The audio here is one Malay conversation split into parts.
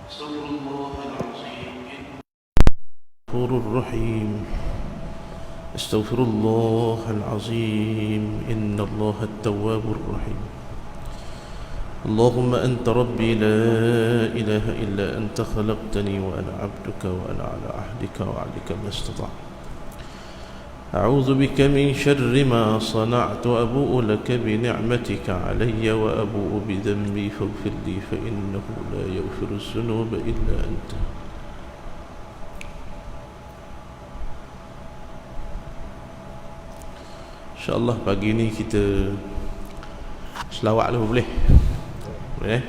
استغفر الله العظيم غفور الرحيم. استغفر الله العظيم إن الله التواب الرحيم. اللهم أنت ربي لا إله إلا أنت خلقتني وأنا عبدك وأنا على عهدك ووعدك ما استطعت. أعوذ بك من شر ما صنعت وأبوء لك بنعمتك علي وأبوء بذنبي فاغفر لي فإنه لا يغفر الذنوب إلا أنت. InsyaAllah pagi ni kita selawat dulu boleh? Boleh?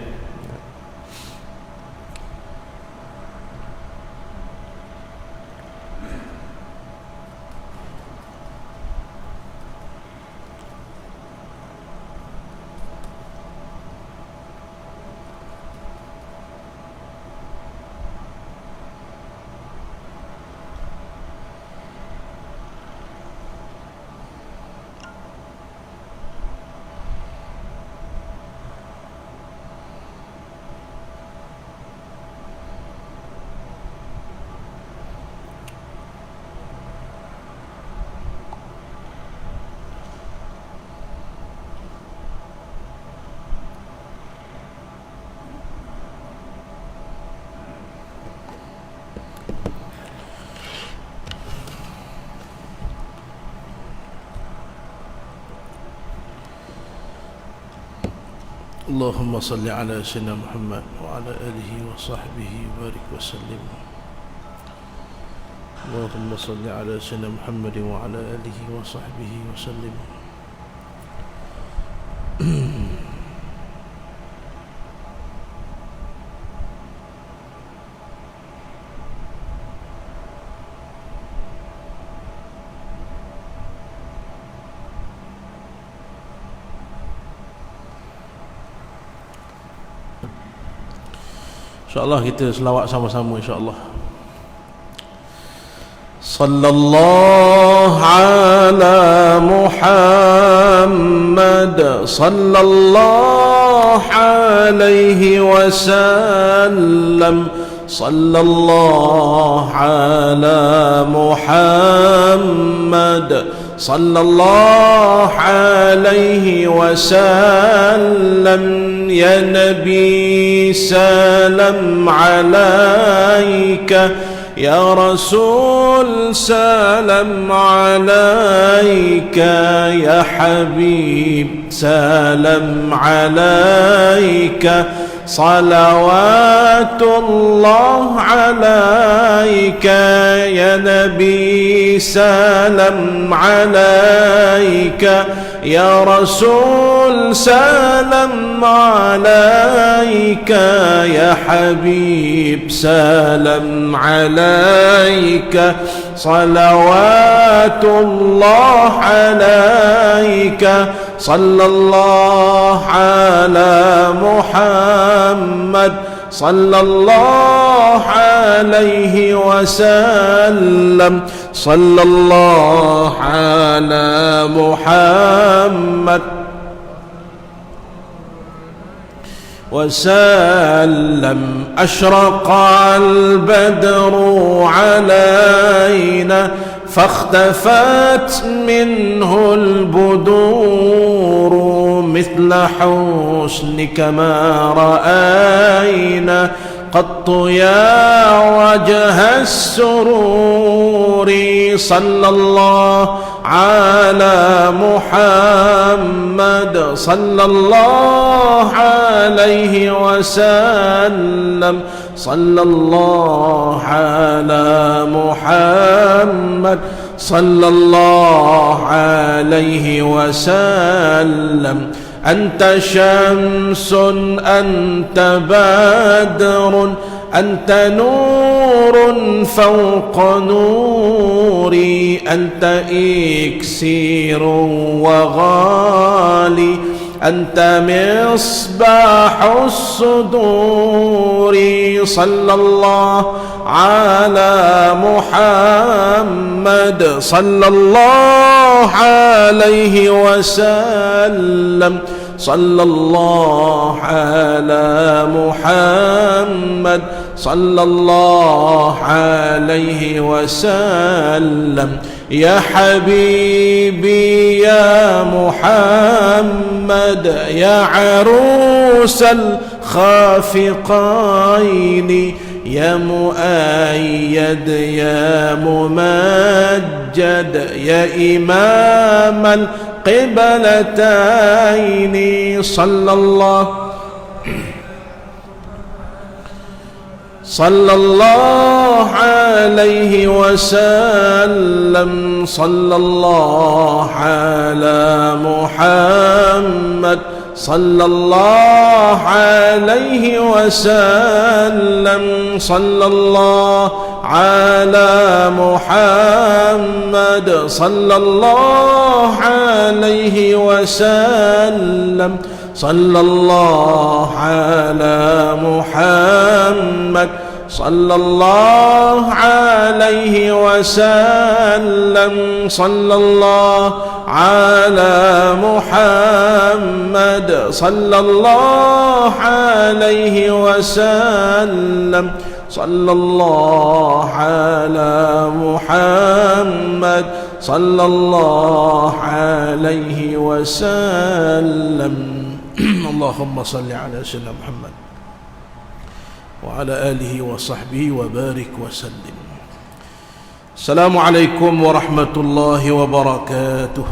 اللهم صل على سيدنا محمد وعلى آله وصحبه وبارك وسلم. اللهم صل على سيدنا محمد وعلى آله وصحبه وسلم. InsyaAllah kita selawat sama-sama insyaAllah. Sallallahu ala Muhammad sallallahu alaihi wasallam. Sallallahu ala Muhammad sallallahu alaihi wasallam. Ya Nabi salam alaika, ya Rasul salam alaika, ya Habib salam alaika. Salawatullah alaika, ya Nabi salam alaika, ya Rasul salam alaika, ya Habib salam alaika. Salawatullah alaika. Sallallahu ala Muhammad sallallahu alaihi wasallam. Sallallahu ala Muhammad وسلم. أشرق البدر علينا فاختفت منه البدور مثل حسنك ما رأينا قط يا وجه السرور. صلى الله على محمد صلى الله عليه وسلم. صلى الله على محمد صلى الله عليه وسلم. أنت شمس أنت بدر أنت نور فوق نوري. أنت إكسير وغالي أنت مصباح الصدور. صلى الله على محمد صلى الله عليه وسلم. صلى الله على محمد صلى الله عليه وسلم يا حبيبي يا محمد يا عروس الخافقين يا مؤيد يا ممجد يا إمام القبلتين صلى الله عليه وسلم صلى الله على محمد صلى الله عليه وسلم صلى الله على محمد صلى الله عليه وسلم صلى الله على محمد صلى الله عليه وسلم صلى الله على محمد صلى الله عليه وسلم صلى الله على محمد صلى الله عليه وسلم اللهم صل على سيدنا محمد وعلى آله وصحبه وبارك وسلم. السلام عليكم ورحمة الله وبركاته.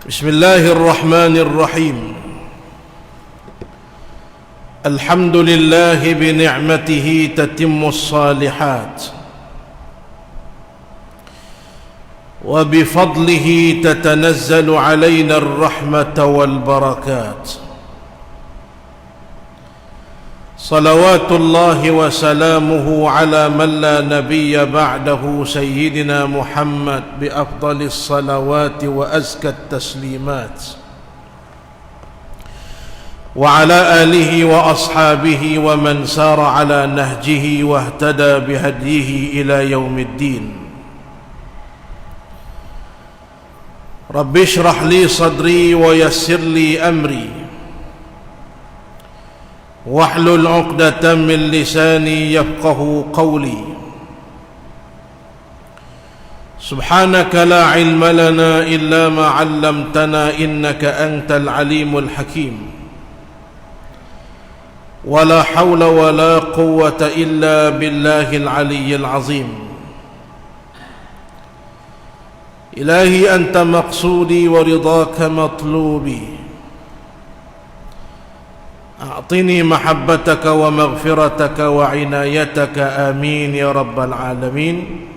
بسم الله الرحمن الرحيم. الحمد لله بنعمته تتم الصالحات وبفضله تتنزل علينا الرحمة والبركات. صلوات الله وسلامه على من لا نبي بعده سيدنا محمد بأفضل الصلوات وأزكى التسليمات وعلى آله وأصحابه ومن سار على نهجه واهتدى بهديه إلى يوم الدين. رب اشرح لي صدري ويسر لي أمري واحلل عقدة من لساني يفقه قولي. سبحانك لا علم لنا إلا ما علمتنا إنك أنت العليم الحكيم. ولا حول ولا قوة إلا بالله العلي العظيم. إلهي أنت مقصودي ورضاك مطلوبي. أعطني محبتك ومغفرتك وعنايتك آمين يا رب العالمين.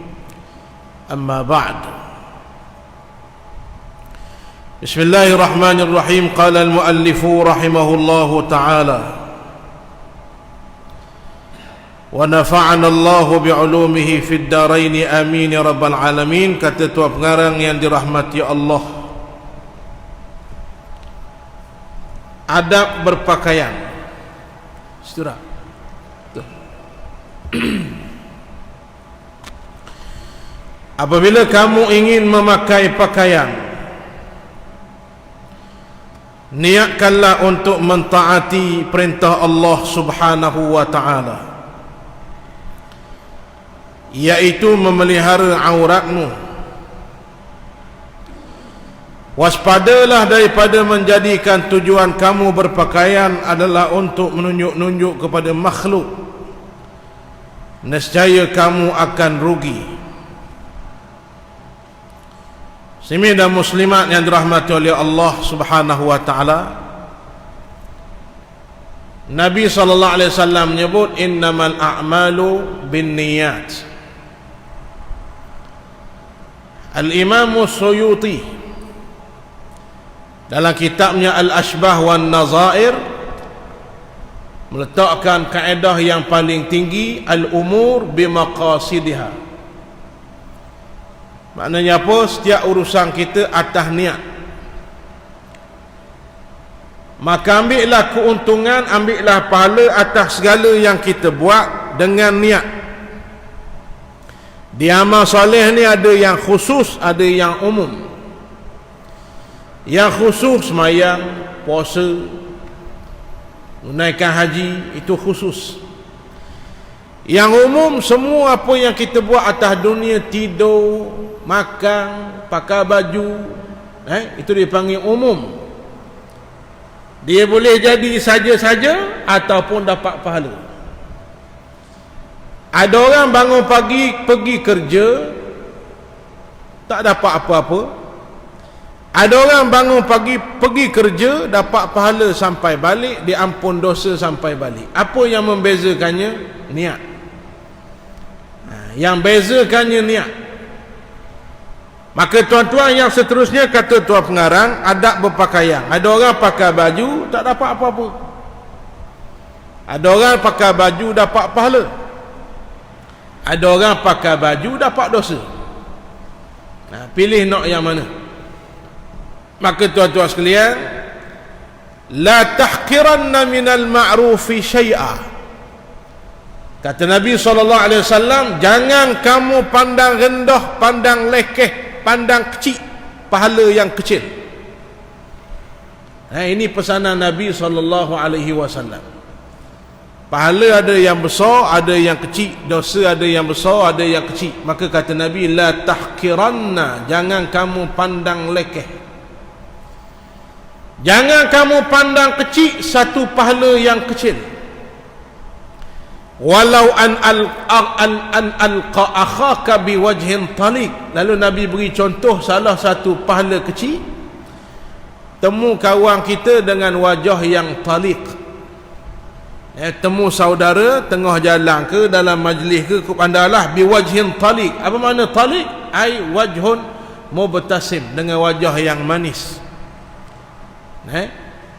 أما بعد. بسم الله الرحمن الرحيم. قال المؤلف رحمه الله تعالى ونفعنا الله بعلومه في الدارين آمين يا رب العالمين. Kata Tuan Pengarang yang dirahmati Allah, adab berpakaian. Saudara, apabila kamu ingin memakai pakaian, niatkanlah untuk mentaati perintah Allah Subhanahu wa taala, yaitu memelihara auratmu. Waspadalah daripada menjadikan tujuan kamu berpakaian adalah untuk menunjuk-nunjuk kepada makhluk. Nescaya kamu akan rugi. Muslimin dan muslimat yang dirahmati oleh Allah Subhanahu wa taala, Nabi sallallahu alaihi wasallam menyebut innamal a'malu binniyat. Al-Imam Suyuti dalam kitabnya Al-Ashbah wan Nazair meletakkan kaedah yang paling tinggi, al-umur bimaqasidiha. Maknanya apa? Setiap urusan kita atas niat. Maka ambillah keuntungan, ambillah pahala atas segala yang kita buat dengan niat. Di amal soleh ni ada yang khusus, ada yang umum. Yang khusus sembahyang, puasa, menunaikan haji, itu khusus. Yang umum semua apa yang kita buat atas dunia, tidur, makan, pakai baju, itu dipanggil umum. Dia boleh jadi saja-saja ataupun dapat pahala. Ada orang bangun pagi pergi kerja tak dapat apa-apa. Ada orang bangun pagi pergi kerja dapat pahala sampai balik, diampun dosa sampai balik. Apa yang membezakannya? Niat. Yang bezakannya niat. Maka tuan-tuan yang seterusnya, kata tuan pengarang, adab berpakaian. Ada orang pakai baju tak dapat apa-apa. Ada orang pakai baju dapat pahala. Ada orang pakai baju dapat dosa. Pilih nak yang mana? Maka tuan-tuan sekalian, la tahqiranna minal ma'rufi syai'a. Kata Nabi SAW, jangan kamu pandang rendah, pandang lekeh, pandang kecil pahala yang kecil. Ini pesanan Nabi SAW. Pahala ada yang besar, ada yang kecil. Dosa ada yang besar, ada yang kecil. Maka kata Nabi, la tahqiranna, jangan kamu pandang lekeh, jangan kamu pandang kecil satu pahala yang kecil. Walau an alqa akhaka biwajhin taliq. Lalu Nabi beri contoh salah satu pahala kecil, temu kawan kita dengan wajah yang taliq. Temu saudara tengah jalan ke, dalam majlis ke, pandalah biwajhin taliq. Apa makna taliq? Ai wajhun mubtasim, dengan wajah yang manis.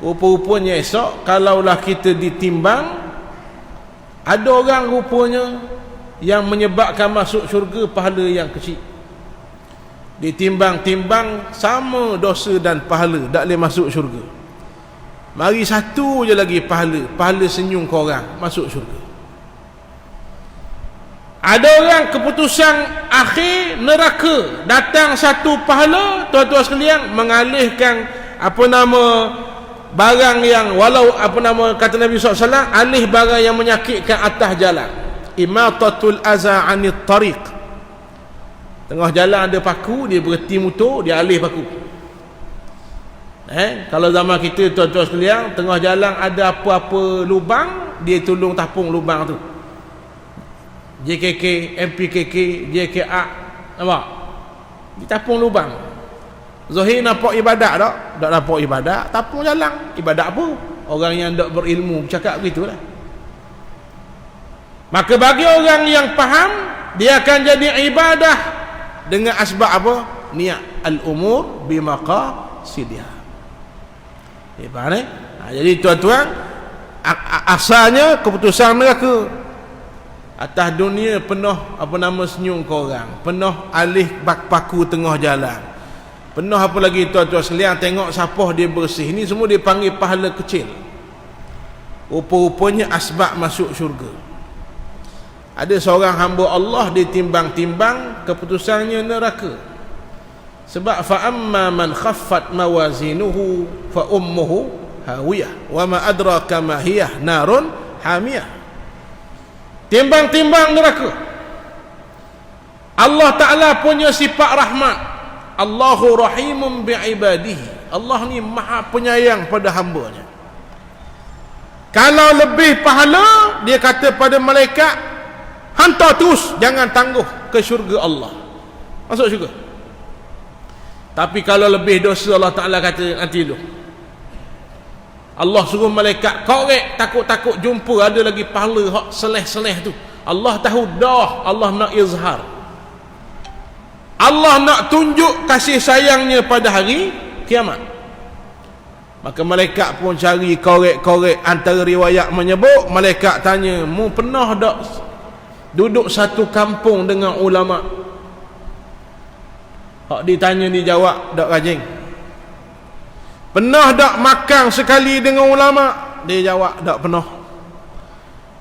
Rupa-rupanya esok kalaulah kita ditimbang, ada orang rupanya yang menyebabkan masuk syurga pahala yang kecil. Ditimbang-timbang sama dosa dan pahala, tak boleh masuk syurga. Mari satu je lagi pahala, pahala senyum korang masuk syurga. Ada orang keputusan akhir neraka, datang satu pahala, tuan-tuan sekalian, mengalihkan barang yang, walau kata Nabi SAW, alih barang yang menyakitkan atas jalan. Imatatul aza anit tariq. Tengah jalan ada paku, dia berhenti motor, dia alih paku. Kalau zaman kita, tuan-tuan sekalian, tengah jalan ada apa-apa lubang, dia tolong tapung lubang tu. JKK, MPKK, JKA, nampak? Dia tapung lubang. Zahir nampak ibadat tak? Tak nampak ibadat, tapung jalan. Ibadat apa? Orang yang tak berilmu bercakap begitulah. Maka bagi orang yang faham, dia akan jadi ibadah dengan asbab apa? Niat. Al-umur bimaqasidiha. Faham ni? Jadi tuan-tuan, asalnya keputusan neraka. Atas dunia penuh senyum korang, penuh alih paku tengah jalan, penuh apa lagi tuan-tuan sekalian, tengok siapa dia bersih. Ini semua dipanggil pahala kecil. Rupa-rupanya asbab masuk syurga. Ada seorang hamba Allah ditimbang-timbang, keputusannya neraka. Sebab fa amma man khaffat mawazinuhu fa ummuhu hawiyah wa ma adraka ma hiyah narun hamiyah. Timbang-timbang neraka. Allah Ta'ala punya sifat rahmat. Allahu rahimun bi'ibadihi. Allah ni maha penyayang pada hambanya. Kalau lebih pahala, dia kata pada malaikat, hantar terus, jangan tangguh ke syurga Allah. Masuk syurga. Tapi kalau lebih dosa, Allah Ta'ala kata nanti dulu, Allah suruh malaikat korek, takut-takut jumpa ada lagi pahala hak seleh-seleh tu. Allah tahu dah, Allah nak izhar, Allah nak tunjuk kasih sayangnya pada hari kiamat. Maka malaikat pun cari korek-korek. Antara riwayat menyebut, malaikat tanya, mu pernah tak duduk satu kampung dengan ulama? Hak ditanya dijawab, tak rajin. Pernah tak makan sekali dengan ulama? Dia jawab, tak pernah.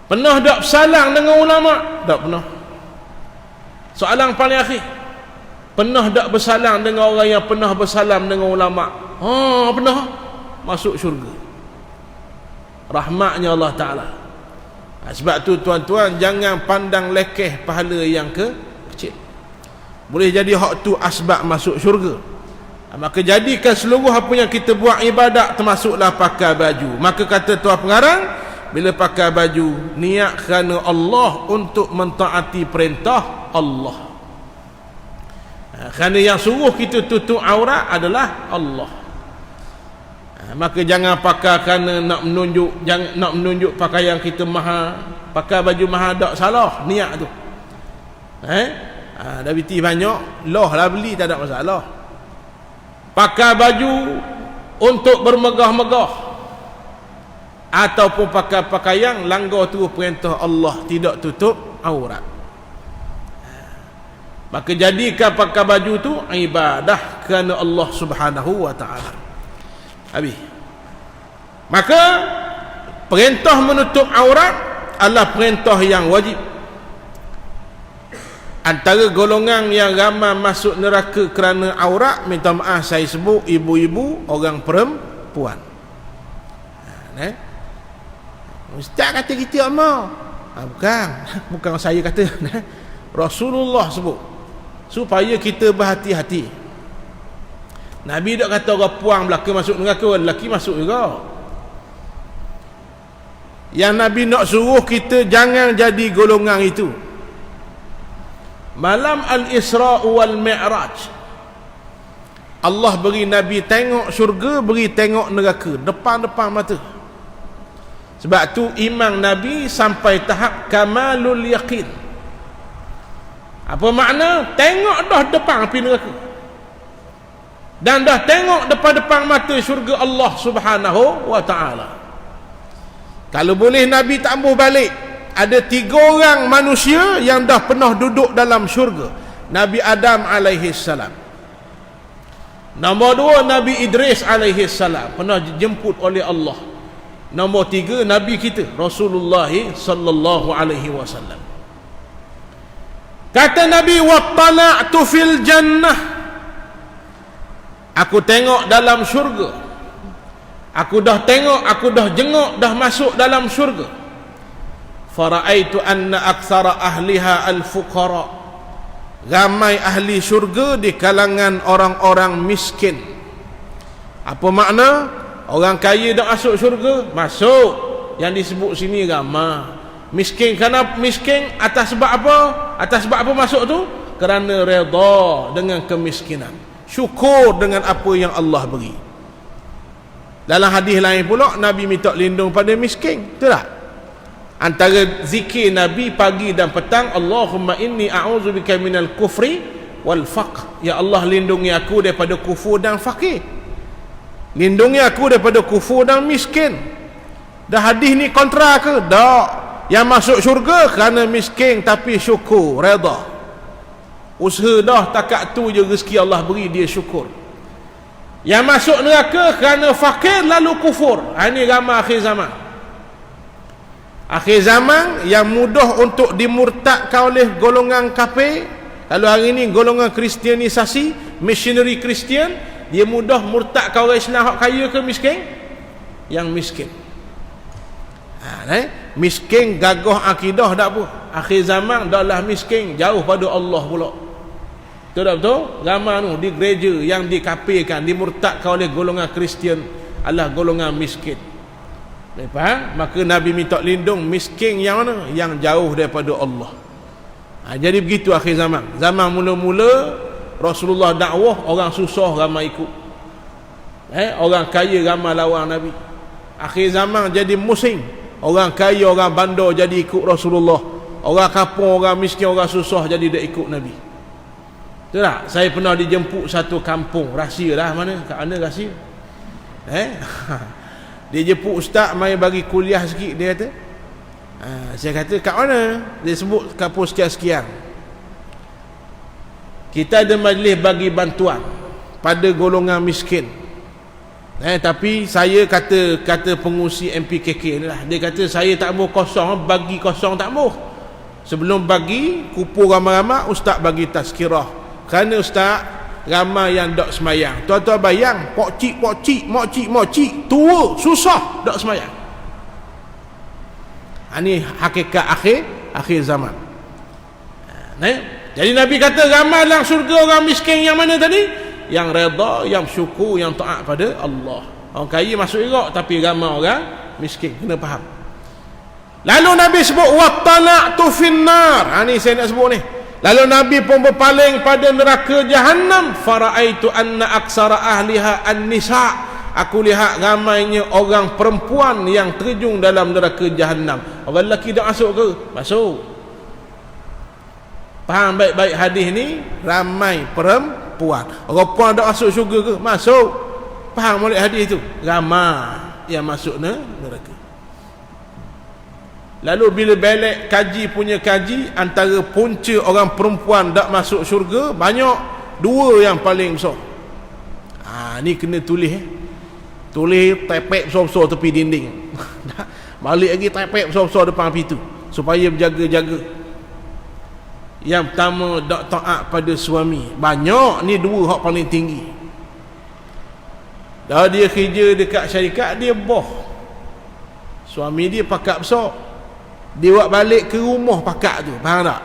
Pernah tak bersalang dengan ulama? Tak pernah. Soalan paling akhir, pernah tak bersalang dengan orang yang pernah bersalam dengan ulama? pernah masuk syurga. Rahmatnya Allah Ta'ala. Sebab tu tuan-tuan, jangan pandang lekeh pahala yang kecil. Boleh jadi hak tu asbab masuk syurga. Maka jadikan seluruh apa yang kita buat ibadat, termasuklah pakai baju. Maka kata tuan pengarang, bila pakai baju, niat kerana Allah untuk mentaati perintah Allah. Kerana yang suruh kita tutup aurat adalah Allah. Maka jangan pakai kerana nak menunjuk pakaian kita mahal. Pakai baju mahal tak salah niat tu. Dah biti banyak, loh lah beli, tak ada masalah. Pakai baju untuk bermegah-megah, ataupun pakai pakaian langgar tu perintah Allah, tidak tutup aurat. Maka jadikan pakai baju tu ibadah kerana Allah Subhanahu wa ta'ala. Habis. Maka perintah menutup aurat adalah perintah yang wajib. Antara golongan yang ramai masuk neraka kerana aurat, minta maaf saya sebut, ibu-ibu, orang perempuan. Ustaz kata kita amal. Bukan saya kata. Rasulullah sebut supaya kita berhati-hati. Nabi tak kata orang puang belaka masuk neraka, orang lelaki masuk juga. Yang Nabi nak suruh kita jangan jadi golongan itu. Malam Al-Isra' wal Mi'raj, Allah beri Nabi tengok syurga, beri tengok neraka depan-depan mata. Sebab tu iman Nabi sampai tahap kamalul yaqin. Apa makna? Tengok dah depan api neraka, dan dah tengok depan-depan mata syurga Allah Subhanahu wa ta'ala. Kalau boleh Nabi tambah balik, ada 3 orang manusia yang dah pernah duduk dalam syurga. Nabi Adam alaihi salam. Nombor 2 Nabi Idris alaihi salam, pernah dijemput oleh Allah. Nombor 3 Nabi kita Rasulullah sallallahu alaihi wasallam. Kata Nabi, wattala'tu fil jannah, aku tengok dalam syurga. Aku dah tengok, aku dah jenguk, dah masuk dalam syurga. Fara'aitu anna aktsara ahliha al-fuqara, ramai ahli syurga di kalangan orang-orang miskin. Apa makna? Orang kaya dah masuk syurga? Masuk. Yang disebut sini ramai. Miskin, kerana miskin atas sebab apa? Atas sebab apa masuk tu? Kerana redha dengan kemiskinan, syukur dengan apa yang Allah beri. Dalam hadis lain pula Nabi minta lindung pada miskin, betul tak? Antara zikir Nabi pagi dan petang, Allahumma inni a'udzubika minal kufri wal faqr. Ya Allah, lindungi aku daripada kufur dan fakir. Lindungi aku daripada kufur dan miskin. Dah hadis ni kontra ke? Tak. Yang masuk syurga kerana miskin tapi syukur, redha. Usaha dah takat tu je rezeki Allah beri, dia syukur. Yang masuk neraka kerana fakir lalu kufur. Ini ramai akhir zaman. Akhir zaman yang mudah untuk dimurtadkan oleh golongan kafir. Kalau hari ini golongan kristianisasi, missionary Kristian, dia mudah murtadkan orang Islam hak kaya ke miskin? Yang miskin. Miskin gagah akidah tak apa. Akhir zaman dah miskin, jauh pada Allah pula. Betul tak betul? Ramai tu di gereja yang dikafirkan, dimurtadkan oleh golongan Kristian adalah golongan miskin. Faham? Maka Nabi minta lindung miskin yang mana? Yang jauh daripada Allah. Jadi begitu akhir zaman. Zaman mula-mula Rasulullah dakwah, orang susah ramai ikut. Orang kaya ramai lawan Nabi. Akhir zaman jadi musim. Orang kaya, orang bandar jadi ikut Rasulullah. Orang kampung, orang miskin, orang susah jadi dia ikut Nabi. Betul tak? Saya pernah dijemput satu kampung, rahsia lah mana? Kat mana rahsia? Dia jemput ustaz mai bagi kuliah sikit, dia kata. Saya kata kat mana? Dia sebut kampung sekian-sekian. Kita ada majlis bagi bantuan pada golongan miskin. Tapi saya kata pengurusi MPKK ni lah, dia kata saya tak mau kosong, bagi kosong tak mau. Sebelum bagi kumpul ramai-ramai, ustaz bagi tazkirah. Kerana ustaz, ramai yang dok semayang. Tuan-tuan bayang, pokcik, mokcik, tua, susah dok semayang. Ini hakikat akhir zaman. Jadi Nabi kata ramai dalam syurga orang miskin yang mana tadi? Yang redha, yang syukur, yang taat pada Allah. Orang kaya masuk Iraq, tapi ramai orang miskin. Kena faham. Lalu Nabi sebut wattala'tu finnar. Ni saya nak sebut ni. Lalu Nabi pun berpaling pada neraka Jahannam. Fara'aitu anna aksara ahliha an-nisa. Aku lihat ramainya orang perempuan yang terjun dalam neraka Jahannam. Orang lelaki tak masuk ke? Masuk. Faham baik-baik hadis ni? Ramai perempuan. Orang perempuan tak masuk syurga ke? Masuk. Faham oleh hadis tu? Ramai yang masuk neraka. Lalu bila balik kaji punya kaji, antara punca orang perempuan tak masuk syurga banyak, dua yang paling besar. Ni kena tulis. Tulis tepek besar-besar tepi dinding. Balik lagi tepek besar-besar depan pintu supaya berjaga-jaga. Yang pertama, tak taat pada suami. Banyak ni dua hak paling tinggi. Dah dia kerja dekat syarikat, dia boh. Suami dia pakak besar. Dia buat balik ke rumah pakak tu. Faham tak?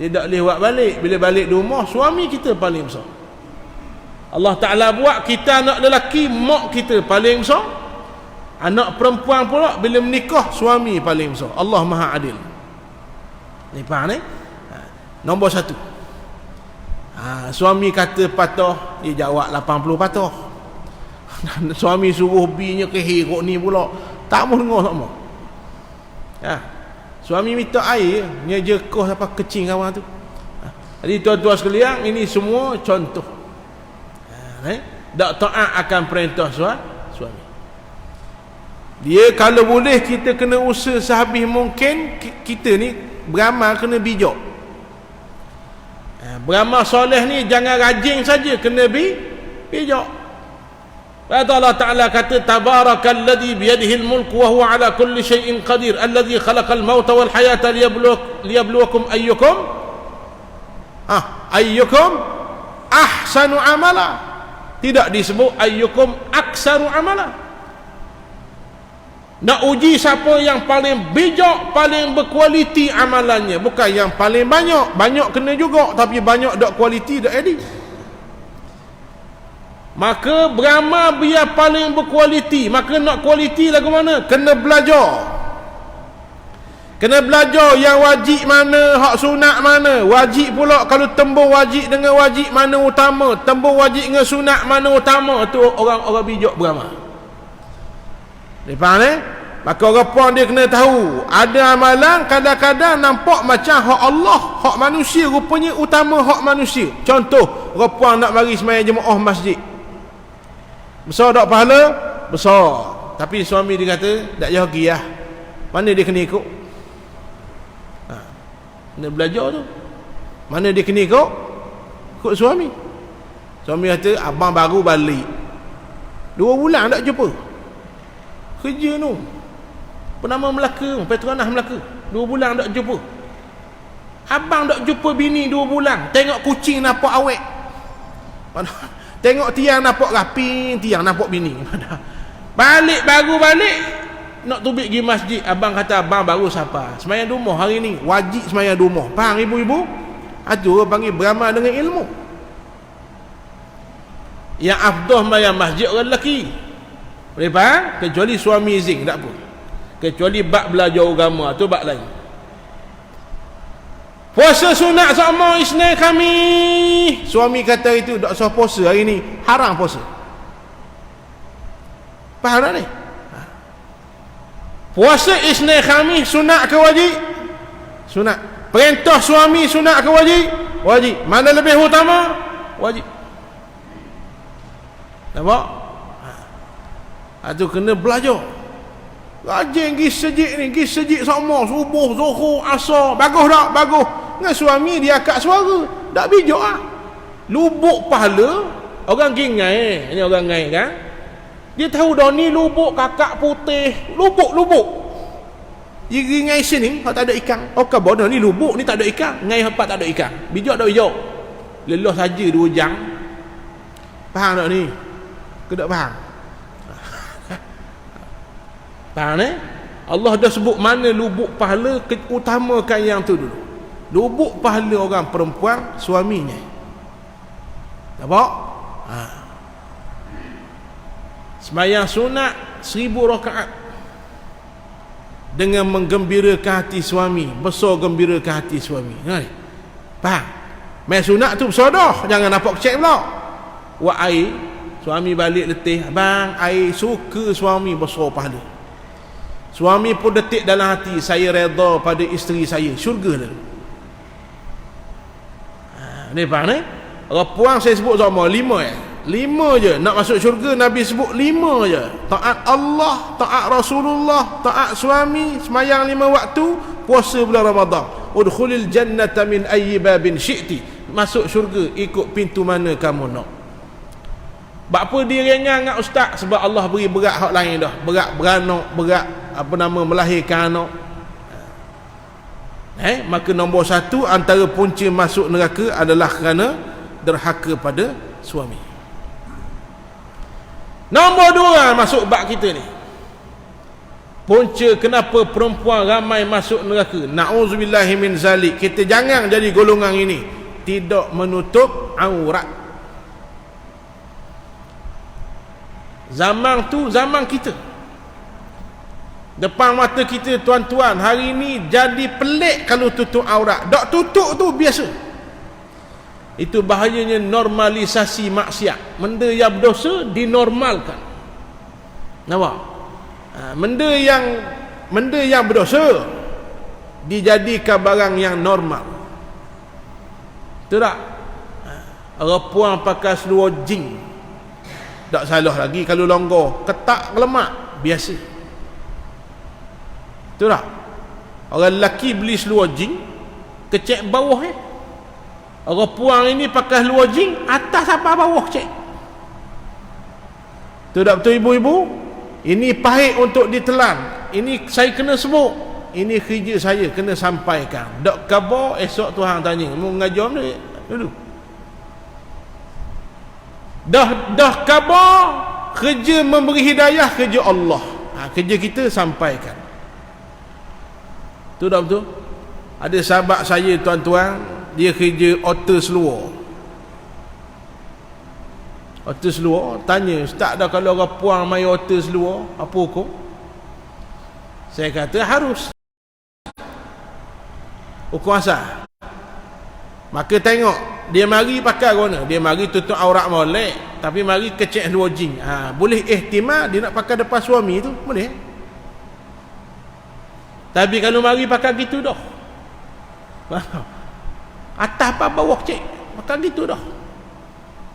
Dia tak boleh buat balik. Bila balik di rumah, suami kita paling besar. Allah Ta'ala buat kita anak lelaki, mak kita paling besar. Anak perempuan pula bila menikah, suami paling besar. Allah Maha Adil. Ni faham ni? Nombor satu. Suami kata patah, dia jawab 80 patah. Suami suruh binya kehiruk ni pula, tak mau dengar tak mau. Suami minta air, dia jekoh sampai kecing kawan tu. Jadi tuan-tuan sekalian, ini semua contoh. Tak taat akan perintah suami. Dia kalau boleh kita kena usaha sehabis mungkin. Kita ni beramal kena bijak. Beramal soleh ni jangan rajin saja, kena bijak. Allah Ta'ala kata tabarakalladzi biyadihil mulku wa huwa ala kulli syai'in qadir alladzi khalaqal mauta wal hayata liyabluwakum ayyukum ahsanu amala. Tidak disebut ayyukum aksaru amala. Nak uji siapa yang paling bijak, paling berkualiti amalannya, bukan yang paling banyak. Banyak kena juga, tapi banyak tak kualiti, tak edit. Maka beramal biar paling berkualiti. Maka nak kualiti lagu mana? Kena belajar. Kena belajar yang wajib mana, hak sunat mana. Wajib pula, kalau tembung wajib dengan wajib mana utama, tembung wajib dengan sunat mana utama. Tu orang-orang bijak beramal. Dia faham ni? Maka orang puan dia kena tahu, ada amalan kadang-kadang nampak macam hak Allah, hak manusia, rupanya utama hak manusia. Contoh, orang puan nak mari sembahyang jemaah masjid. Besar tak pahala? Besar. Tapi suami dia kata, tak payah pergi lah. Mana dia kena ikut? Kena belajar tu. Mana dia kena ikut? Ikut suami. Suami kata, abang baru balik 2 bulan tak jumpa. Kerja tu Penama Melaka, Petronas Melaka, 2 bulan tak jumpa. Abang tak jumpa bini 2 bulan. Tengok kucing nampak awet. Tengok tiang nampak rapi, tiang nampak bini. Balik, baru balik, nak tubik pergi masjid. Abang kata, abang baru siapa? Semayang di rumah hari ni. Wajib semayang di rumah. Faham ibu-ibu? Itu orang panggil beramal dengan ilmu. Yang afdah semayang masjid orang lelaki. Boleh faham? Kecuali suami izin, tak apa. Kecuali bab belajar agama, tu bab lain. Puasa sunat sama Isnin Khamis. Suami kata itu tak usah puasa hari ni, haram puasa. Faham tak ni? Puasa Isnin Khamis sunat ke wajib? Sunat. Perintah suami sunat ke wajib? Wajib. Mana lebih utama? Wajib. Nampak? Itu kena belajar. Rajin pergi sejik ni, pergi sejik sama, subuh, zuhur, asar. Bagus tak? Bagus. Dengan suami dia akak suara. Tak bijak lah. Lubuk pahala. Orang gingai. Ini orang ngai kan? Dia tahu dah ni lubuk kakak putih. Lubuk. Dia gingai sini, tak ada ikan. Oh kabar dah ni lubuk ni tak ada ikan. Ngai hampa tak ada ikan. Bijak tak bijak? lelah saja 2 jam. Faham tak ni? Ke tak faham? Faham ni? Allah dah sebut mana lubuk pahala, utamakan yang tu dulu. Lubuk pahala orang perempuan suaminya. Nampak? Sembahyang sunat 1000 rakaat dengan menggembirakan hati suami, besar gembirakan hati suami. Faham? Main sunat tu bersodoh, jangan nampak kecek pula. Buat air, suami balik letih, abang air, suka suami, besar pahala. Suami pun detik dalam hati, saya redha pada isteri saya, syurga dah. Ni faham ni? Orang puang saya sebut sama 5 je nak masuk syurga. Nabi sebut 5 je. Taat Allah, taat Rasulullah, taat suami, sembahyang 5 waktu, puasa bulan Ramadan. Udkhulil jannata min ayyi babin syi'ti. Masuk syurga ikut pintu mana kamu nak. Sebab apa dia ringan dengan ustaz? Sebab Allah beri berat hak lain dah. Berat beranak, berat melahirkan anak. Maka nombor 1 antara punca masuk neraka adalah kerana derhaka pada suami. Nombor 2 masuk bab kita ni. Punca kenapa perempuan ramai masuk neraka. Na'udzubillahi min zalik. Kita jangan jadi golongan ini. Tidak menutup aurat. Zaman tu zaman kita. Depan mata kita tuan-tuan, hari ni jadi pelik kalau tutup aurat. Tak tutup tu biasa. Itu bahayanya normalisasi maksiat. Benda yang berdosa dinormalkan. Nampak? Benda yang berdosa dijadikan barang yang normal. Betul tak? Orang puang pakai seluar jing, tak salah lagi kalau longgar. Ketak lemak, biasa. Betul tak? Orang lelaki beli seluar jing, kecek bawah Orang puang ini pakai seluar jing, atas apa bawah kecek. Betul tak betul ibu-ibu? Ini pahit untuk ditelan. Ini saya kena sebut. Ini kerja saya kena sampaikan. Dak khabar esok Tuhan tanya, mau mengajar ni dulu. Dah khabar, kerja memberi hidayah kerja Allah. Kerja kita sampaikan. Betul tak betul? Ada sahabat saya tuan-tuan, dia kerja outer seluar. Outer seluar, tanya, ustaz dah kalau orang puang main outer seluar, apa hukum? Saya kata harus. Hukum asal. Maka tengok, dia mari pakai mana? Dia mari tutup aurat molek, tapi mari kecek seluar jing. Boleh ihtimal dia nak pakai depan suami tu, boleh. Tapi kalau mari pakai gitu dah. Atas apa bawah kecek, pakai gitu dah.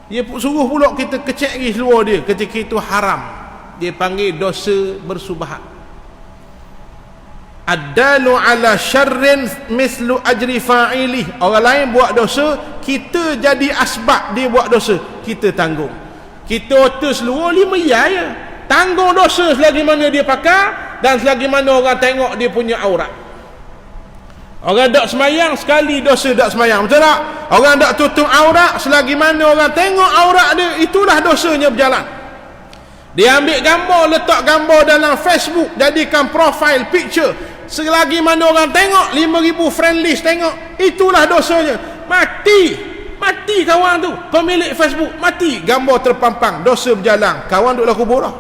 Dia suruh pula kita kecek lagi seluar dia, ketika itu haram. Dia panggil dosa bersubahat. Ad-dalu ala syarrin mislu ajri fa'ilih. Orang lain buat dosa, kita jadi asbab dia buat dosa, kita tanggung. Kita otor seluar 5 je, tanggung dosa selagi mana dia pakai dan selagi mana orang tengok dia punya aurat. Orang tak semayang sekali dosa tak semayang, betul tak? Orang tak tutup aurat selagi mana orang tengok aurat dia, itulah dosanya berjalan. Dia ambil gambar, letak gambar dalam Facebook, jadikan profile picture, selagi mana orang tengok, 5,000 friend list tengok, itulah dosanya. Mati kawan tu, pemilik Facebook mati, gambar terpampang, dosa berjalan, kawan duduklah kubur dah.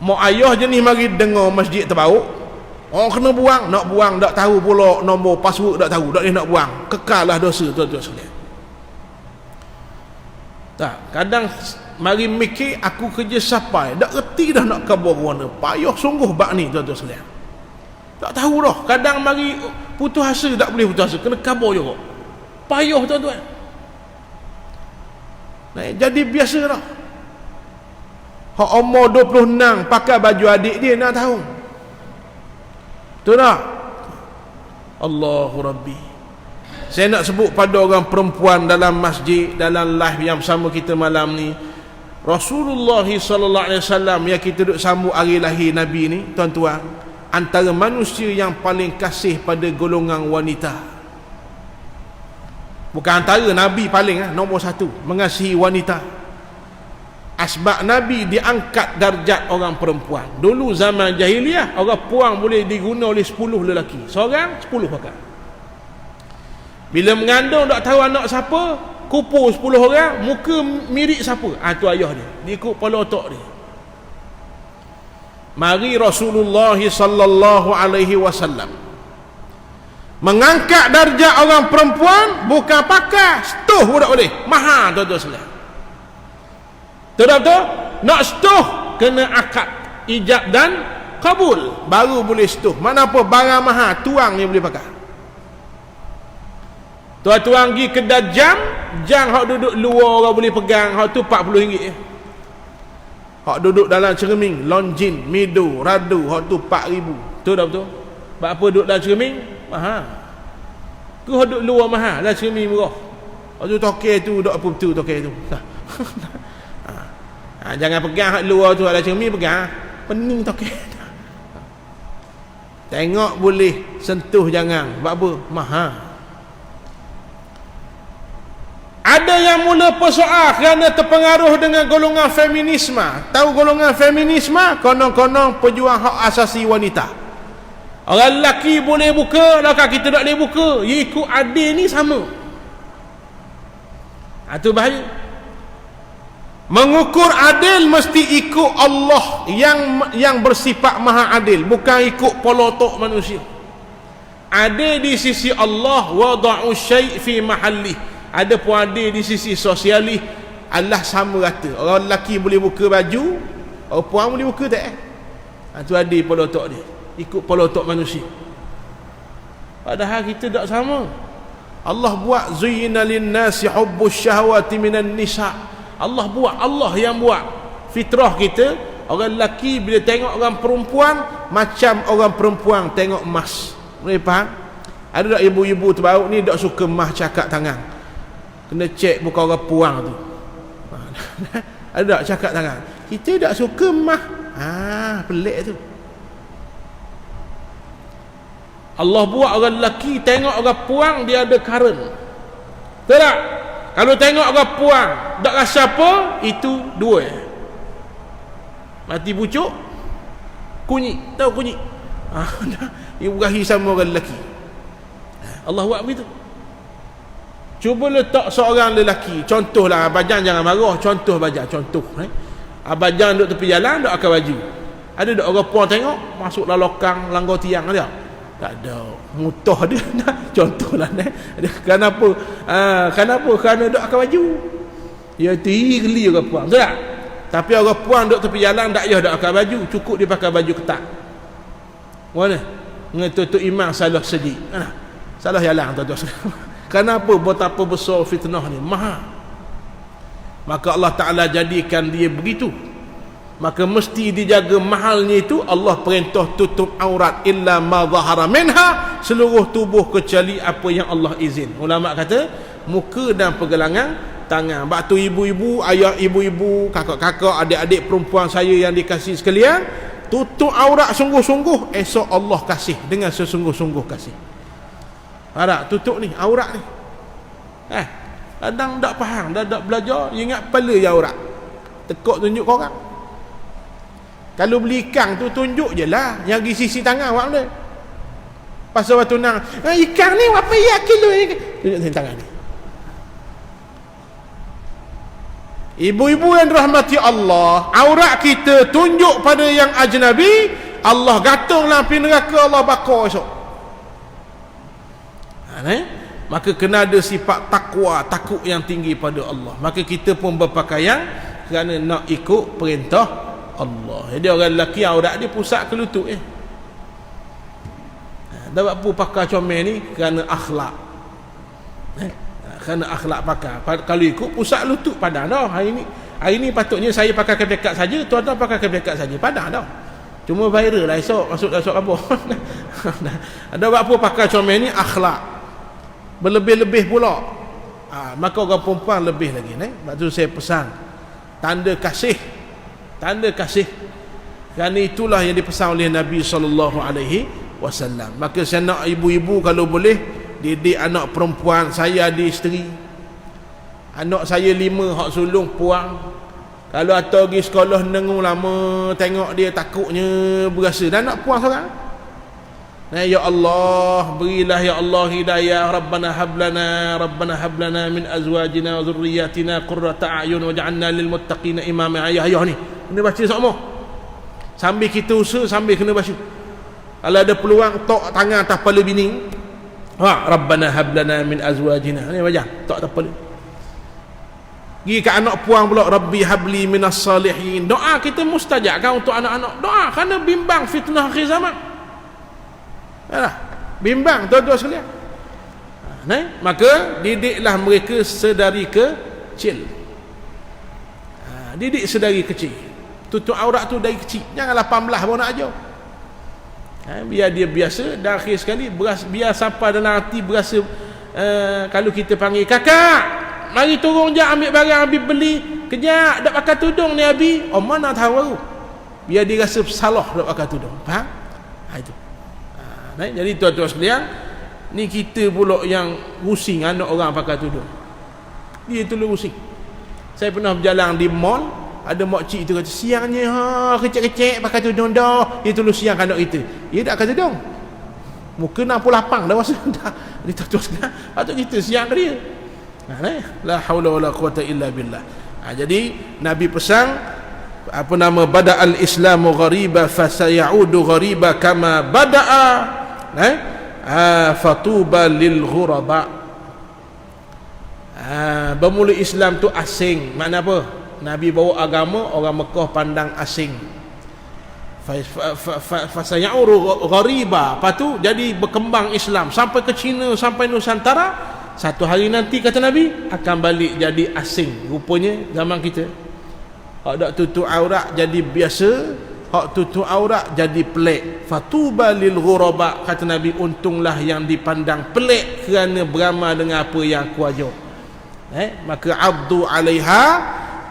Mak ayah jenis mari dengar masjid terbauk, kena buang, nak buang tak tahu pula nombor password, tak tahu, tak boleh nak buang, kekallah dosa tuan-tuan sekalian. Tak, kadang mari mikir aku kerja sampai, tak reti dah nak khabar mana, payah sungguh bab ni tuan-tuan sekalian. Tak tahu dah, kadang mari putus asa, tak boleh putus asa, kena khabar juga. Payah tuan-tuan. Jadi biasa dah. Hak umur 26 pakai baju adik dia 6 tahun. Betul tak? Allahu Rabbi. Saya nak sebut pada orang perempuan dalam masjid, dalam live yang bersama kita malam ni, Rasulullah SAW yang kita duduk sambut hari lahir Nabi ni, tuan-tuan, antara manusia yang paling kasih pada golongan wanita. Bukan antara Nabi paling nombor satu mengasihi wanita. Asbab Nabi diangkat darjat orang perempuan. Dulu zaman jahiliah, orang puang boleh diguna oleh 10 lelaki. Seorang 10 pakai. Bila mengandung tak tahu anak siapa, kumpul 10 orang, muka mirip siapa? Tu ayah dia. Dia ikut kepala otak dia. Mari Rasulullah sallallahu alaihi wasallam mengangkat darjat orang perempuan, bukan pakai setuh pun tak boleh. Mahal tuan-tuan sekalian. Betul-betul nak setuh kena akad ijab dan kabul baru boleh setuh. Mana apa barang mahal tuang yang boleh pakai. Tuan-tuan pergi kedai jam hak duduk luar orang boleh pegang, hak tu RM40 je. Hak duduk dalam cermin, Longines, Mido, Radu, hak tu RM4,000. Betul tak betul? Sebab apa duduk dalam cermin? Mahal. Ke hak duduk luar mahal, dalam cermin murah. Hak tu toke tu duk apa betul toke tu. Jangan pegang hak luar tu, ada cermin pegang. Pening toke. Tengok boleh, sentuh jangan. Sebab apa? Mahal. Ada yang mula persoal kerana terpengaruh dengan golongan feminisme. Tahu golongan feminisme? Konon-konon pejuang hak asasi wanita. Orang lelaki boleh buka, lelaki kita tak boleh buka. Ia ikut adil ni sama. Itu bahaya. Mengukur adil mesti ikut Allah yang bersifat maha adil, bukan ikut polotok manusia. Adil di sisi Allah, wada'u syai' fi mahalli. Ada pun adil di sisi sosialis, Allah sama rata. Orang lelaki boleh buka baju, orang puan boleh buka tak? Itu adil polotok dia, ikut polotok manusia. Padahal kita tak sama. Allah buat zuyyina lin-nasi hubbus syahawati minan nisa. Allah buat, Allah yang buat fitrah kita. Orang lelaki bila tengok orang perempuan macam orang perempuan tengok emas. Boleh faham? Ada tak ibu-ibu terbaru ni tak suka emas cakap tangan? Kena cek bukan orang puang tu. Ada tak cakap tangan? Kita tak suka emas. Pelik tu. Allah buat orang lelaki tengok orang puang dia ada karen. Betul tak? Kalau tengok orang puang tak rasa apa, itu dua. Mati pucuk, kunyit. Tahu kunyit? Ibu berahi sama orang lelaki. Allah buat begitu. Cuba letak seorang lelaki, contohlah Abang jangan marah, contoh Abang contoh. Abang duduk tepi jalan, duduk akan baju. Ada tak orang puang tengok, masuk lokang, langgar tiang ada? Tak ada. Mutah dia. Contohlah kenapa? Kenapa? Kerana duduk akan baju. Dia geli orang puang. Betul tak? Tapi orang puang duduk tepi jalan, tak payah duduk akan baju, cukup dia pakai baju ketat. Mana? Ngetutup imam salah sedih. Salah jalan tuan-tuan. Kenapa betapa besar fitnah ni? Mahal. Maka Allah Ta'ala jadikan dia begitu. Maka mesti dijaga mahalnya itu. Allah perintah tutup aurat illa ma zahara minha, seluruh tubuh kecuali apa yang Allah izin. Ulama kata muka dan pergelangan tangan. Sebab tu ibu-ibu, ayah ibu-ibu, kakak-kakak, adik-adik perempuan saya yang dikasih sekalian, tutup aurat sungguh-sungguh, esok Allah kasih dengan sesungguh-sungguh kasih. Ada tutup ni aurat ni. Kadang tak faham, dah belajar, dia ingat kepala je aurat. Tekuk tunjuk korang. Kalau beli ikan tu tunjuk je lah, yang di sisi tangan awak boleh. Pasal waktu tunang, ikan ni berapa ya kilo ni? Tunjuk sisi tangan ni. Ibu-ibu yang dirahmati Allah, aurat kita tunjuk pada yang ajnabi, Allah gantunglah api neraka, Allah bakar esok. Maka kena ada sifat takwa, takut yang tinggi pada Allah. Maka kita pun berpakaian kerana nak ikut perintah Allah. Jadi orang lelaki aurat dia pusat ke lutut Dah apa pakai comel ni kerana akhlak. Kerana akhlak pakai. Kalau ikut pusat lutut padang dah. Hari ni patutnya saya pakai kepekat saja, tuan-tuan pakai kepekat saja. Padang dah. Cuma viral lah esok masuk kabur. Ada apa pakai comel ni akhlak. Berlebih-lebih pula. Maka orang perempuan lebih lagi. Sebab tu saya pesan tanda kasih. Tanda kasih. Kerana itulah yang dipesan oleh Nabi SAW. Maka saya nak ibu-ibu kalau boleh didik anak perempuan saya ada isteri, anak saya 5 hak sulung puang. Kalau atau pergi sekolah nengung lama, tengok dia takutnya berasa dah nak puang seorang. Ya Allah, berilah ya Allah hidayah. Rabbana hablana min azwajina wa dhurriyyatina qurrata a'yun waj'alna lil muttaqina imama. Ayah ni kena baca semua sambil kita usaha, sambil kena baca. Kalau ada peluang tok tangan atas kepala bini, Rabbana hablana min azwajina, ni baca tok atas kepala. Pergi ke anak puang pula, Rabbi habli minas salihin. Doa kita mustajab kan untuk anak-anak. Doa kerana bimbang fitnah akhir zaman. Bimbang tuan-tuan sekalian. Maka didiklah mereka sedari kecil. Didik sedari kecil. Tutup aurat tu dari kecil. Jangan 18 baru nak ajar. Biar dia biasa. Dan akhir sekali biar sampai dalam hati berasa, kalau kita panggil kakak, mari turun je ambil barang Abi beli. Kejap dak pakai tudung ni Abi. Mana tahu baru. Biar dia rasa salah dak pakai tudung. Faham? Itu. Jadi tuan-tuan sekalian, ni kita pula yang pusing anak orang pakai tudung. Dia tu pusing. Saya pernah berjalan di mall, ada makcik tu kata, siangnya kecek-kecek pakai tudung dah. Dia tu siang anak kita. Dia tak pakai tudung. Muka 68 dah rasa dah. Dia tuan-tuan sekalian, patut kita siang ke dia. La haula wala quwata illa billah. Jadi Nabi pesan bada al-islamu ghariba fasayaudu ghariba kama bada'a. Fatuba lil ghuraba. Bermula Islam tu asing. Makna apa? Nabi bawa agama, orang Mekah pandang asing. Fasayaudu ghariba. Lepas tu jadi berkembang Islam sampai ke China, sampai Nusantara. Satu hari nanti kata Nabi akan balik jadi asing. Rupanya zaman kita hak dak tutup aurat jadi biasa, hak tutup aurat jadi pelik. Fatuba lil ghuraba, kata Nabi, untunglah yang dipandang pelik kerana beramal dengan apa yang aku ajar. Maka abdu alaiha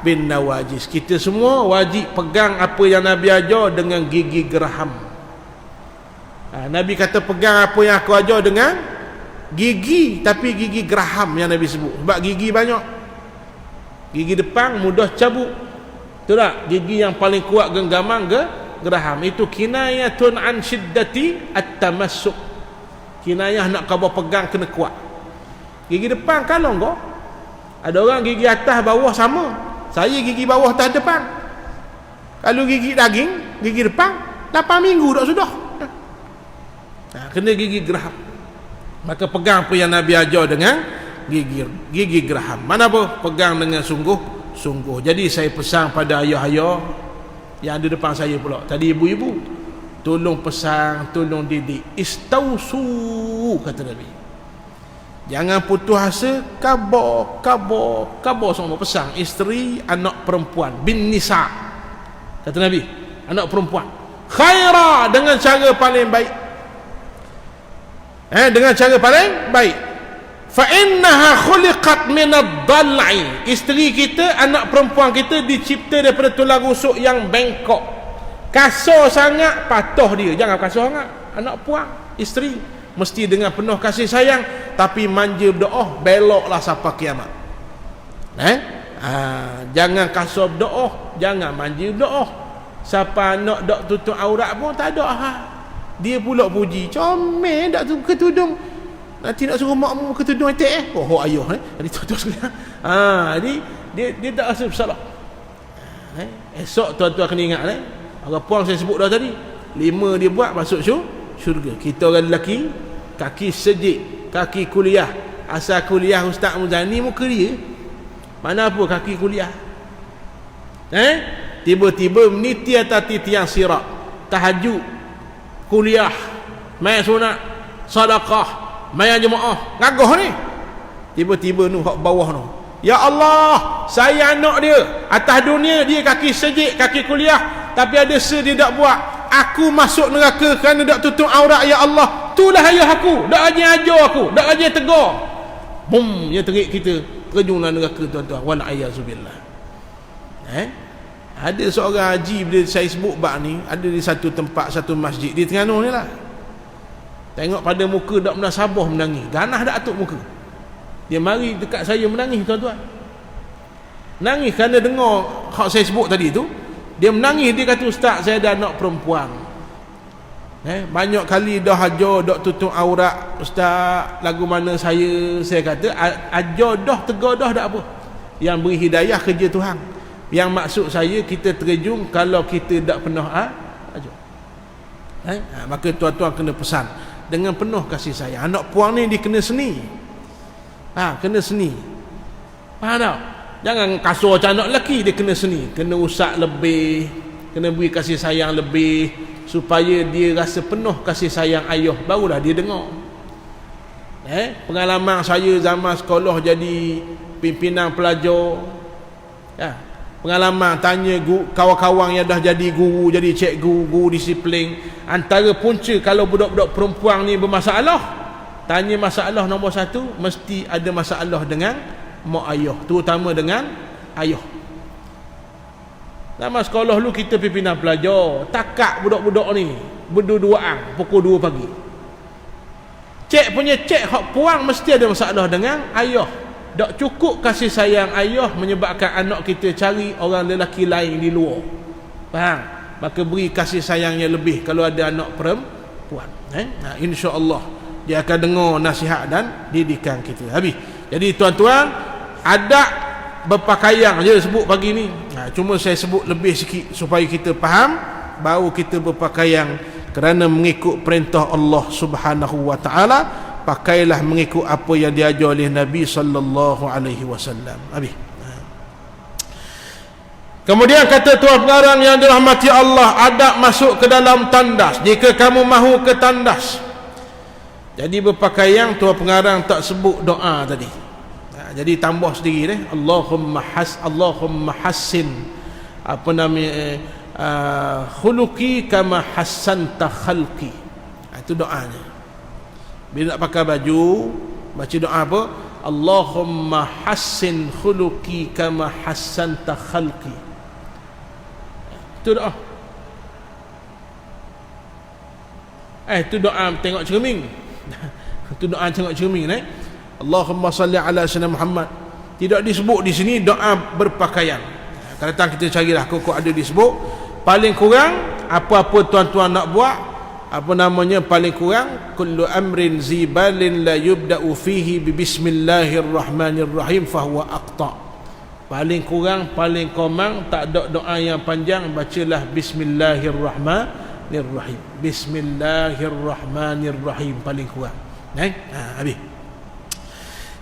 bin nawajis. Kita semua wajib pegang apa yang Nabi ajar dengan gigi geraham. Nabi kata pegang apa yang aku ajar dengan gigi, tapi gigi geraham yang Nabi sebut. Sebab gigi banyak. Gigi depan mudah cabut. Betul tak? Gigi yang paling kuat genggaman geraham. Itu kinayatun an syiddati at-tamassuk. Kinayah nak kau pegang kena kuat. Gigi depan kalau kau, ada orang gigi atas bawah sama. Saya gigi bawah atas depan. Kalau gigi daging, gigi depan 8 minggu dah sudah. Kena gigi geraham. Maka pegang apa yang Nabi ajar dengan gigi geraham. Mana apa? Pegang dengan sungguh. Jadi saya pesan pada ayah-ayah yang ada depan saya pula. Tadi ibu-ibu, tolong pesan, tolong didik. Istausu, kata Nabi. Jangan putus asa. Kabar semua pesan. Isteri, anak perempuan, bin nisa, kata Nabi, anak perempuan. Khaira, dengan cara paling baik. Dengan cara paling baik. Fa innaha khuliqat min ad-dhal'i. Isteri kita, anak perempuan kita dicipta daripada tulang rusuk yang bengkok. Kasar sangat, patuh dia. Jangan kasar sangat. Anak puang, isteri mesti dengan penuh kasih sayang, tapi manja berdoa, beloklah sampai kiamat. Jangan kasar berdoa, jangan manja berdoa. Siapa nak dak tutup aurat pun tak ada. Dia pula puji, comel dak tu ketudung. Nanti nak suruh makmu ketudung etek ayuh Jadi tuan-tuan sekalian. Jadi dia tak rasa bersalah. Esok tuan-tuan kena ingat orang puang saya sebut dah tadi, 5 dia buat masuk syurga. Kita orang lelaki, kaki sejik, kaki kuliah. Asal kuliah Ustaz Muzani muka dia. Mana apa kaki kuliah. Tiba-tiba meniti atas titian sirat, tahajud, kuliah, main sunat, sedekah, main jemaah, ngagah ni. Tiba-tiba nu hak bawah nu, ya Allah, saya anak dia atas dunia, dia kaki sejik, kaki kuliah, tapi ada dia tak buat. Aku masuk neraka kerana tak tutup aurat, ya Allah. Itulah ayah aku, tak ajar aku, tak ajar tegur. Bum, dia terik kita terjunlah neraka, tuan-tuan. Wal ayazubillah. Ada seorang haji bila saya sebut bab ni, ada di satu tempat, satu masjid di Terengganu ni lah. Tengok pada muka dak munasabah menangis. Ganah dak atuk muka. Dia mari dekat saya menangis, tuan-tuan. Nangis kerana dengar hak saya sebut tadi tu. Dia menangis, dia kata, "Ustaz, saya ada anak perempuan. Banyak kali dah ajar dak tutup aurat, Ustaz. Lagu mana saya kata, ajar dah, tegar dah, tak apa. Yang beri hidayah kerja Tuhan. Yang maksud saya, kita terjun kalau kita tak pernah ajar. Maka tuan-tuan kena pesan dengan penuh kasih sayang. Anak puang ni dia kena seni. Kena seni. Faham tak? Jangan kasar macam anak lelaki, dia kena seni. Kena usap lebih, kena beri kasih sayang lebih, supaya dia rasa penuh kasih sayang ayah, barulah dia dengar. Pengalaman saya zaman sekolah jadi pimpinan pelajar, pengalaman tanya kawan-kawan yang dah jadi guru, jadi cikgu, guru disiplin. Antara punca kalau budak-budak perempuan ni bermasalah, tanya masalah nombor satu, mesti ada masalah dengan mak ayah, terutama dengan ayah. Zaman sekolah lu kita pimpinan pelajar, takak budak-budak ni berdua-duaan pukul 2 pagi. Cek hak puang mesti ada masalah dengan ayah. Tak cukup kasih sayang ayah menyebabkan anak kita cari orang lelaki lain di luar. Faham? Maka beri kasih sayangnya lebih kalau ada anak perempuan. InsyaAllah dia akan dengar nasihat dan didikan kita. Habis. Jadi tuan-tuan, adab berpakaian je sebut pagi ni. Cuma saya sebut lebih sikit supaya kita faham, baru kita berpakaian kerana mengikut perintah Allah Subhanahu wa taala. Pakailah mengikut apa yang diajar oleh Nabi sallallahu alaihi wasallam. Habis. Kemudian kata tuan pengarang yang dirahmati Allah, adab masuk ke dalam tandas. Jika kamu mahu ke tandas. Jadi berpakaian, tuan pengarang tak sebut doa tadi. Jadi tambah sendiri deh. Allahumma hassin apa namanya, khuluqi kama hassanta khalqi. Itu doanya. Bila nak pakai baju, baca doa apa? Allahumma hassin khuluqi kama hassanta khalqi. Itu doa. Itu doa tengok cermin. Itu doa tengok cermin Allahumma salli ala sayyidina Muhammad. Tidak disebut di sini doa berpakaian. Akan datang kita carilah kok ada disebut. Paling kurang apa-apa tuan-tuan nak buat, apa namanya, paling kurang kullu amrin zibalin la yubda'u fihi bi bismillahirrahmanirrahim fahuwa aqta. Paling kurang, paling komang, tak ada doa yang panjang, bacalah bismillahirrahmanirrahim. Bismillahirrahmanirrahim paling kurang. Habis.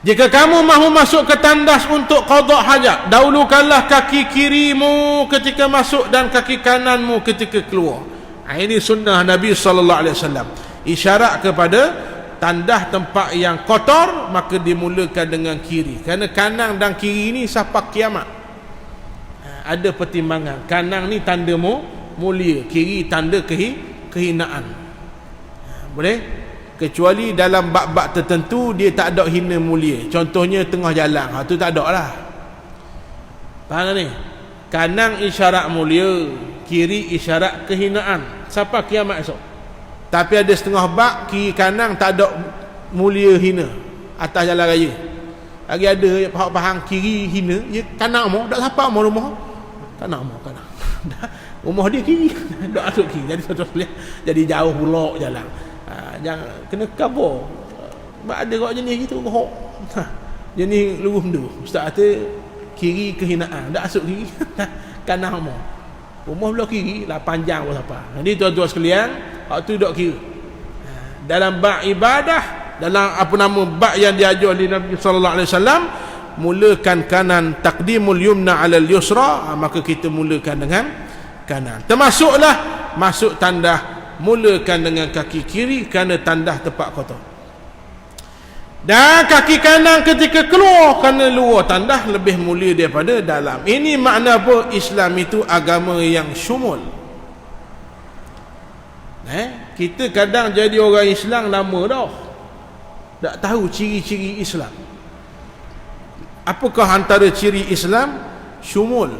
Jika kamu mahu masuk ke tandas untuk qada hajat, dahulukanlah kaki kirimu ketika masuk dan kaki kananmu ketika keluar. Ini sunnah Nabi sallallahu alaihi wasallam. Isyarat kepada tandas tempat yang kotor, maka dimulakan dengan kiri. Kerana kanan dan kiri ni sampai kiamat. Ada pertimbangan. Kanan ni tanda mulia, kiri tanda kehinaan. Boleh? Kecuali dalam bab-bab tertentu dia tak ada hina mulia. Contohnya tengah jalan, tu tak ada lah. Faham ni? Kanan isyarat mulia, kiri isyarat kehinaan sampai kiamat esok. Tapi ada setengah bab kiri kanan tak ada mulia hina atas jalan raya. Lagi ada faham kiri hina, ya kanan mau tak siapa mau rumah. Kanan mau kanan. Rumah dia kiri, dak masuk kiri. Jadi satu jadi jauh pula jalan. Jangan kena cover. Ada kau jenis gitu bohong. Jenis lurus tu. Ustaz kata kiri kehinaan, dak masuk kiri. Kanan mau. Rumah belah kiri lah panjang pun siapa. Jadi tuan-tuan sekalian, waktu dok kira dalam bab ibadah, dalam apa nama bab yang diajar oleh Nabi sallallahu alaihi wasallam, mulakan kanan, taqdimul yumna 'ala al-yusra, maka kita mulakan dengan kanan. Termasuklah masuk tandas, mulakan dengan kaki kiri kerana tandas tempat kotor. Dan kaki kanan ketika keluar kerana luar tandas lebih mulia daripada dalam. Ini makna apa? Islam itu agama yang syumul. Kita kadang jadi orang Islam lama dah, tak tahu ciri-ciri Islam. Apakah antara ciri Islam? Syumul,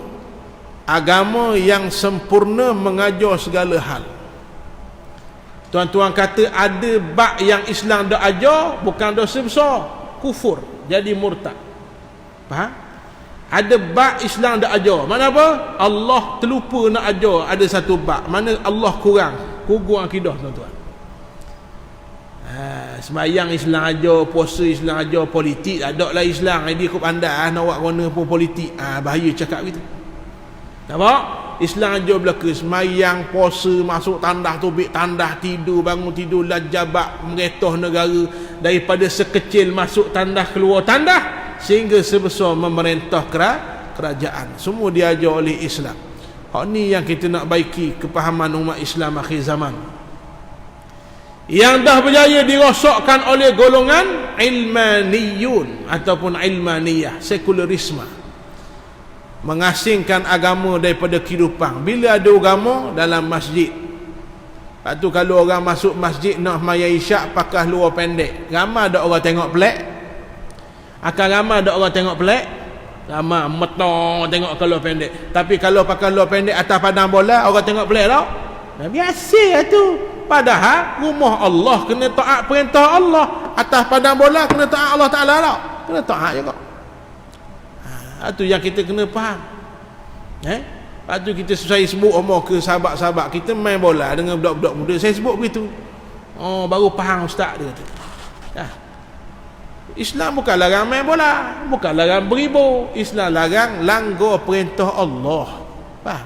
agama yang sempurna mengajar segala hal. Tuan-tuan kata ada bab yang Islam dak ajar bukan dosa besar, kufur, jadi murtad. Faham? Ada bab Islam dak ajar. Mana apa? Allah terlupa nak ajar ada satu bab. Mana Allah kurang akidah tuan-tuan. Sembahyang Islam ajar, puasa Islam ajar, politik tak lah Islam. Dia kau pandai nak buat guna pun politik. Bahaya cakap gitu. Nampak? Islam ajar belaka sembahyang, puasa, masuk tandas, tubik tandas, tidur, bangun tidur, lajabat, meretah negara, daripada sekecil masuk tandas keluar tandas sehingga sebesar memerintah kerajaan. Semua diajar oleh Islam. Hak ni yang kita nak baiki kepahaman umat Islam akhir zaman. Yang dah berjaya dirosakkan oleh golongan ilmaniyun ataupun ilmaniyah, sekularisme, mengasingkan agama daripada kehidupan. Bila ada agama dalam masjid, lepas tu kalau orang masuk masjid nak sembahyang isyak pakai luar pendek, ramai ada orang tengok pelik. Akan ramai ada orang tengok pelik, ramai metong tengok kalau pendek. Tapi kalau pakai luar pendek atas padang bola, orang tengok pelik tau. Biasa tu. Padahal rumah Allah kena taat perintah Allah, atas padang bola kena taat Allah Ta'ala tau. Kena taat juga. Itu yang kita kena faham. Lepas tu saya sebut omong ke sahabat-sahabat kita main bola dengan budak-budak muda, saya sebut begitu. Oh, baru faham ustaz dia kata. Islam bukan larang main bola, bukan larang beribu. Islam larang langgar perintah Allah. Faham?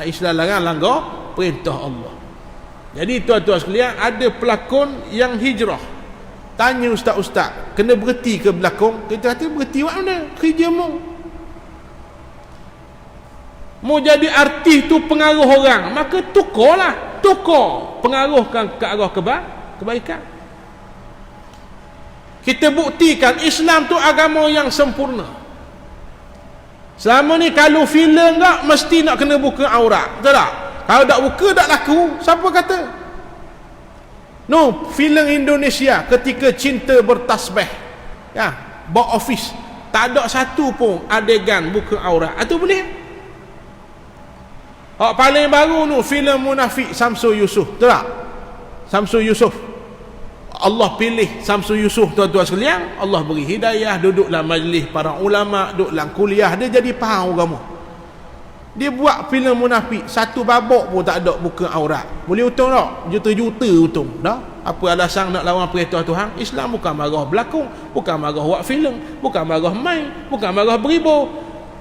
Islam larang langgar perintah Allah. Jadi tuan-tuan sekalian, ada pelakon yang hijrah. Tanya ustaz-ustaz, kena berhenti ke berlakon? Kita kata berhenti buat mana? Kerja mu. Mau jadi artis tu pengaruh orang, maka tukarlah. Tukar, pengaruhkan ke arah kebaikan. Kita buktikan Islam tu agama yang sempurna. Selama ni kalau filem tak, mesti nak kena buka aurat. Betul tak? Kalau tak buka, tak laku. Siapa kata? No, filem Indonesia ketika cinta bertasbih, box office, tak ada satu pun adegan buka aurat. Itu boleh. Paling baru tu filem Munafik Samsul Yusof, betul tak? Samsul Yusof, Allah pilih Samsul Yusof, tuan-tuan sekalian. Allah beri hidayah, duduk dalam majlis para ulama, duduk dalam kuliah, dia jadi faham agama. Dia buat filem Munafik, satu babak pun tak ada buka aurat. Boleh untung tak? Juta-juta untung. Dah? Apa alasan nak lawan perintah Tuhan? Islam bukan marah berlakon, bukan marah buat filem, bukan marah main, bukan marah beribu.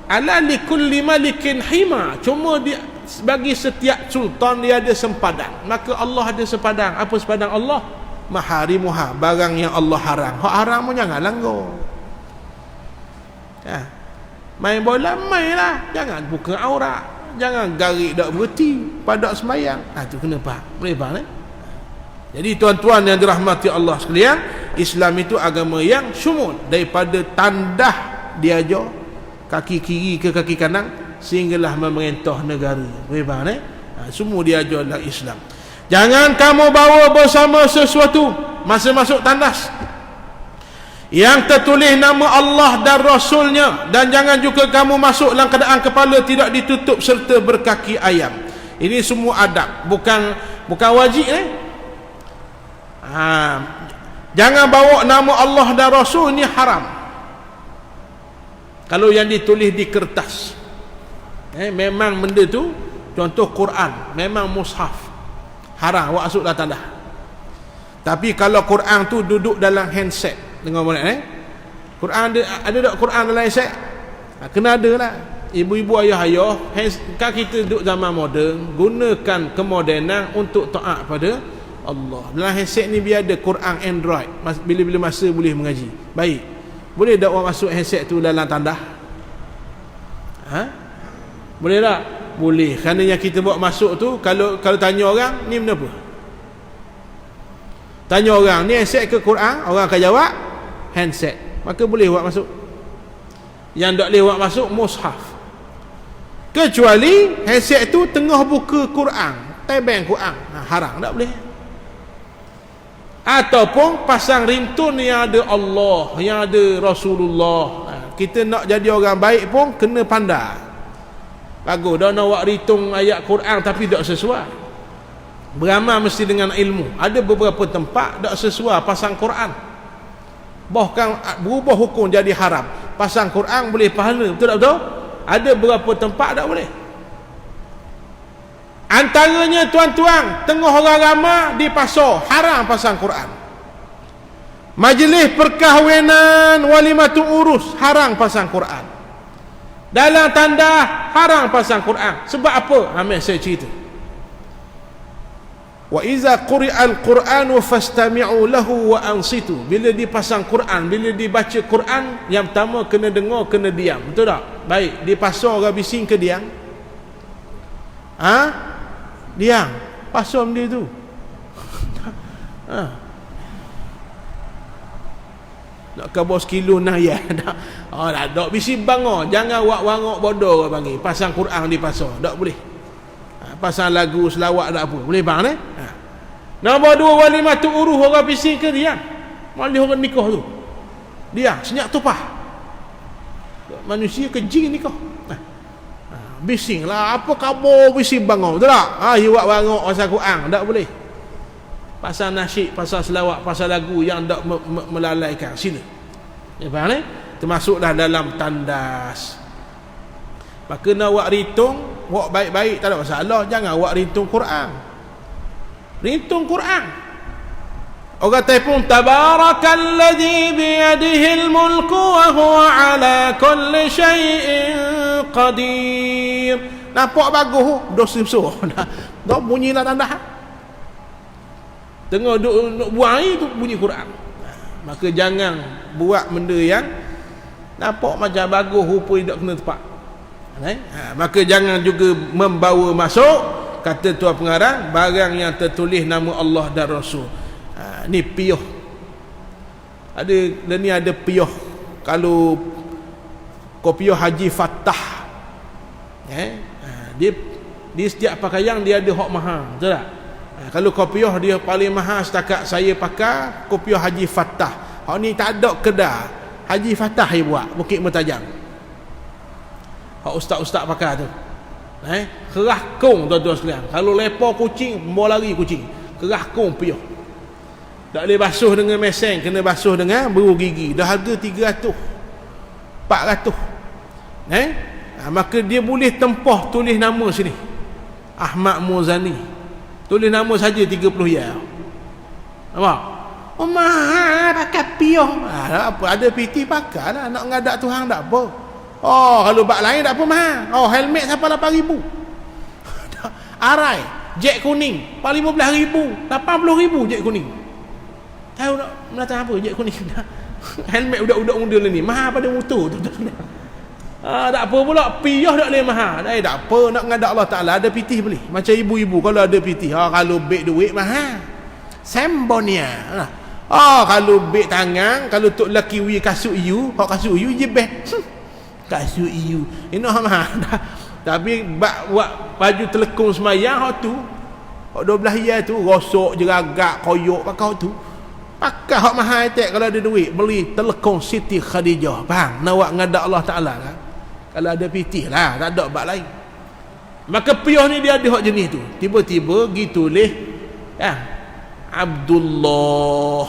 Ala likulli malikin hima. Cuma dia bagi setiap sultan dia ada sempadan. Maka Allah ada sempadan. Apa sempadan Allah? Maharimuha, barang yang Allah haram. Hak haram pun jangan langgar. Main bola, mainlah. Jangan buka aurat. Jangan garik tak berhenti pada sembahyang. Itu kena faham. Boleh faham Jadi tuan-tuan yang dirahmati Allah sekalian, Islam itu agama yang syumul. Daripada tandah diajar kaki kiri ke kaki kanan sehinggalah memerintah negara. Boleh faham semua diajar dalam Islam. Jangan kamu bawa bersama sesuatu masa masuk tandas yang tertulis nama Allah dan Rasulnya, dan jangan juga kamu masuk dalam keadaan kepala tidak ditutup serta berkaki ayam. Ini semua adab, bukan wajib Jangan bawa nama Allah dan Rasul, ini haram. Kalau yang ditulis di kertas, memang benda tu, contoh Quran, memang mushaf, haram awak masuk dalam tandas. Tapi kalau Quran tu duduk dalam handset, dengar boleh Quran ada tak Quran dalam handset? Kena ada lah. Ibu-ibu, ayah-ayah, kan kita duduk zaman moden, gunakan kemodenan untuk taat pada Allah. Dalam handset ni biar ada Quran Android, bila-bila masa boleh mengaji. Baik. Boleh tak awak masuk handset tu dalam tandas? Boleh tak? Boleh. Kerana yang kita buat masuk tu, kalau tanya orang, ni benda apa? Tanya orang, ni handset ke Quran? Orang akan jawab handset. Maka boleh buat masuk. Yang tak boleh buat masuk mushaf. Kecuali handset tu tengah buka Quran, tebeng Quran, haram, tak boleh. Ataupun pasang ringtone yang ada Allah, yang ada Rasulullah. Kita nak jadi orang baik pun kena pandai. Bagus dah nak buat ringtone ayat Quran tapi tak sesuai. Beramal mesti dengan ilmu. Ada beberapa tempat tak sesuai pasang Quran, bahkan berubah hukum jadi haram. Pasang Quran boleh pahala, betul tak betul? Ada beberapa tempat tak boleh. Antaranya tuan-tuan, tengah orang ramai di pasar, haram pasang Quran. Majlis perkahwinan, walimatu urus, haram pasang Quran. Dalam tanda, haram pasang Quran. Sebab apa? Ambil saya cerita. Wa iza quri'al Qur'anu fastami'u lahu wa ansitu. Bila dipasang Quran, bila dibaca Quran, yang pertama kena dengar, kena diam. Betul tak? Baik, di pasar orang bising ke diam? Diam. Pasar dia tu. Nak ke bos kilo nah ya. Tak bising bangor. Jangan wak-wangok bodoh orang panggil. Pasang Quran di pasar. Tak boleh. Pasang lagu selawat tak apa. Boleh bang ni? Nombor 2, walimatu uruh, orang bising ke diam. Malih orang nikah tu. Diam, senyap tupah. Manusia keji nikah. Bising lah, apa khabar bising bangor, betul tak? Hiwak bangor pasal Quran, tak boleh. Pasal nasyid, pasal selawat, pasal lagu yang tak melalaikan. Sila. Ya, faham ni? Termasuklah dalam tandas. Maka nak wak ritung, wak baik-baik, tak ada masalah. Jangan wak ritung Quran. Ritung Quran. Orang telefon, tabarakalladzi biyadihil mulku wa huwa ala kulli syai'in qadir. Nampak bagus, dosa besar. Dah bunyilah tanda. Tengok duk buang air tu bunyi Quran. Maka jangan buat benda yang nampak macam bagus, rupa tak kena tepat. Maka jangan juga membawa masuk, kata tuan pengarang, barang yang tertulis nama Allah dan Rasul. Ni piyuh. Ada piyuh. Kalau kopiah Haji Fattah, dia setiap pakaian dia ada hak mahal, betul tak? Kalau kopiah dia paling mahal setakat saya pakai kopiah Haji Fattah. Hak ni tak ada kedai. Haji Fattah dia buat Bukit Mertajam. Hak ustaz-ustaz pakai tu. Kerah kong tuan-tuan sekalian. Kalau lepak kucing, bawa lari kucing. Kerah kong piyuh. Tak boleh basuh dengan mesin, kena basuh dengan beru gigi. Dah harga 300, 400. Maka dia boleh tempah tulis nama sini, Ahmad Muzani. Tulis nama saja 30 ya. Nampak? Oh mahal pakai piyuh. Apa ada PT pakai lah. Nak ngadak Tuhan tak apa. Oh kalau bak lain tak apa mahal. Oh helmet sampai 8,000. Arai jet kuning 15,000, 80,000 jet kuning. Tahu nak menatang apa jet kuning? Helmet budak-budak muda ni mahal pada motor tu. Tak apa pula piyuh tak boleh mahal. Tak apa, nak ngadak Allah Ta'ala ada pitih boleh. Macam ibu-ibu kalau ada pitih, kalau beg duit mahal. Sembonia. Kalau beg tangan, kalau tok lelaki we kasut you, hak kasut you je best. Kasut you. Ini mahal. Tapi buat baju telekung semayang hak tu, hak 12 ya tu rosok jeragak koyok pakai hak tu. Pakai hak mahal tak kalau ada duit, beli telekung Siti Khadijah. Faham? Nak buat ngadak Allah Ta'ala kan? Kalau ada pitih lah, tak ada bak lain. Maka piyuh ni dia ada hak jenis tu. Tiba-tiba pergi tulis Abdullah.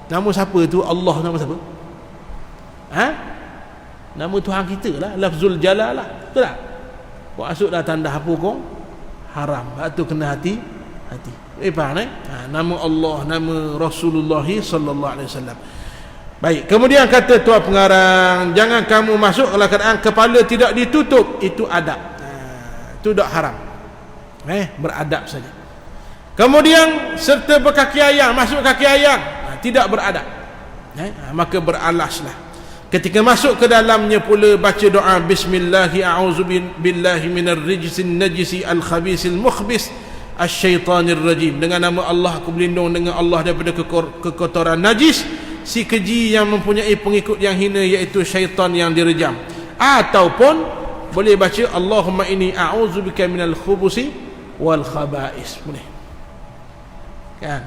Nama siapa tu? Allah nama siapa? Nama Tuhan kita lah, lafzul jalal lah. Betul tak? Masuklah tanda apa kong? Haram. Itu kena hati. Faham nama Allah, nama Rasulullah sallallahu alaihi wasallam. Baik, kemudian kata tuan pengarang, jangan kamu masuk kalau keadaan kepala tidak ditutup, itu adab. Itu tak haram. Beradab saja. Kemudian serta berkaki ayam, masuk kaki ayam, tidak beradab. Maka beralaslah. Ketika masuk ke dalamnya pula baca doa bismillahi a'udzubillahi minar rijsin najisi al-khabisil mukhbis asyaitanir rajim. Dengan nama Allah aku berlindung dengan Allah daripada kekotoran najis, si keji yang mempunyai pengikut yang hina, iaitu syaitan yang direjam. Ataupun boleh baca Allahumma inni a'udzubika minal khubusi wal khaba'is. Boleh kan?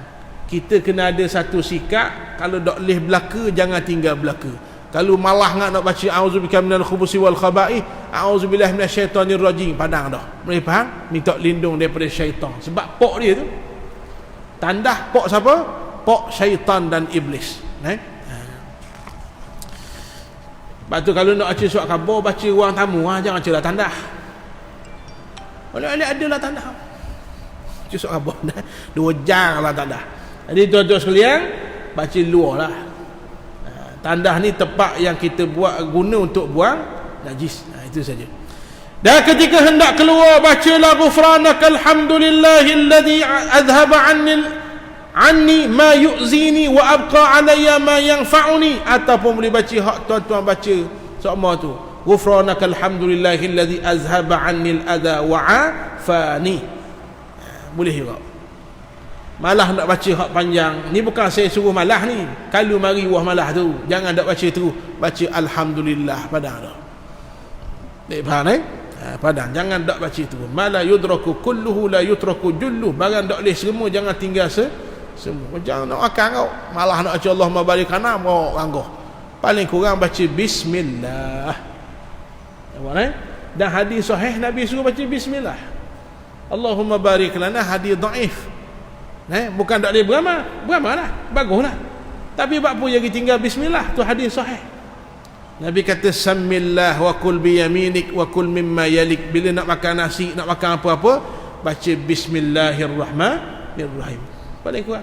Kita kena ada satu sikap, kalau tak boleh belaka jangan tinggal belaka. Kalau malah nak baca a'udzubika minal khubusi wal khaba'is, a'udzubillahi minasyaitonir rajim, padang dah. Boleh faham? Minta lindung daripada syaitan. Sebab pok dia tu Tandah pok siapa? Pok syaitan dan iblis. Sebab tu kalau nak baca surat khabar, baca ruang tamu, jangan baca lah tandah. Oleh-oleh adalah tandah. Baca surat khabar 2 jam lah tandah. Jadi tuan-tuan sekalian, baca luar lah. Tandah ni tempat yang kita guna untuk buang najis. Itu saja. Dan ketika hendak keluar, bacalah ghufranakal hamdulillahilladzi azhaba anni ma yu'zini wa abqa alayya ma yanfa'uni. Ataupun boleh baca hak tuan-tuan baca sama tu, ghufranakal hamdulillahilladzi azhaba anni al-adha wa afani. Boleh juga. Malah nak baca hak panjang ni, bukan saya suruh malah ni, kalau mari wah malah tu jangan nak baca tu, baca alhamdulillah padang dah. Tak faham padang, jangan tak baca tu. Mala yudraku kulluhu la yutraku julluh. Barang tak boleh semua, jangan tinggal semua. Jangan nak makan kau, malah nak baca Allahumma barik lana mau ranggoh. Paling kurang baca bismillah. Dan hadis sahih Nabi suruh baca bismillah. Allahumma barik lana, hadis dhaif. Bukan tak boleh beramal lah, baguslah. Tapi apa jadi tinggal bismillah, tu hadis sahih. Nabi kata samillah wa kul bi yaminik wa kul mimma yalik. Bila nak makan nasi, nak makan apa-apa, baca bismillahirrahmanirrahim. Paling kurang.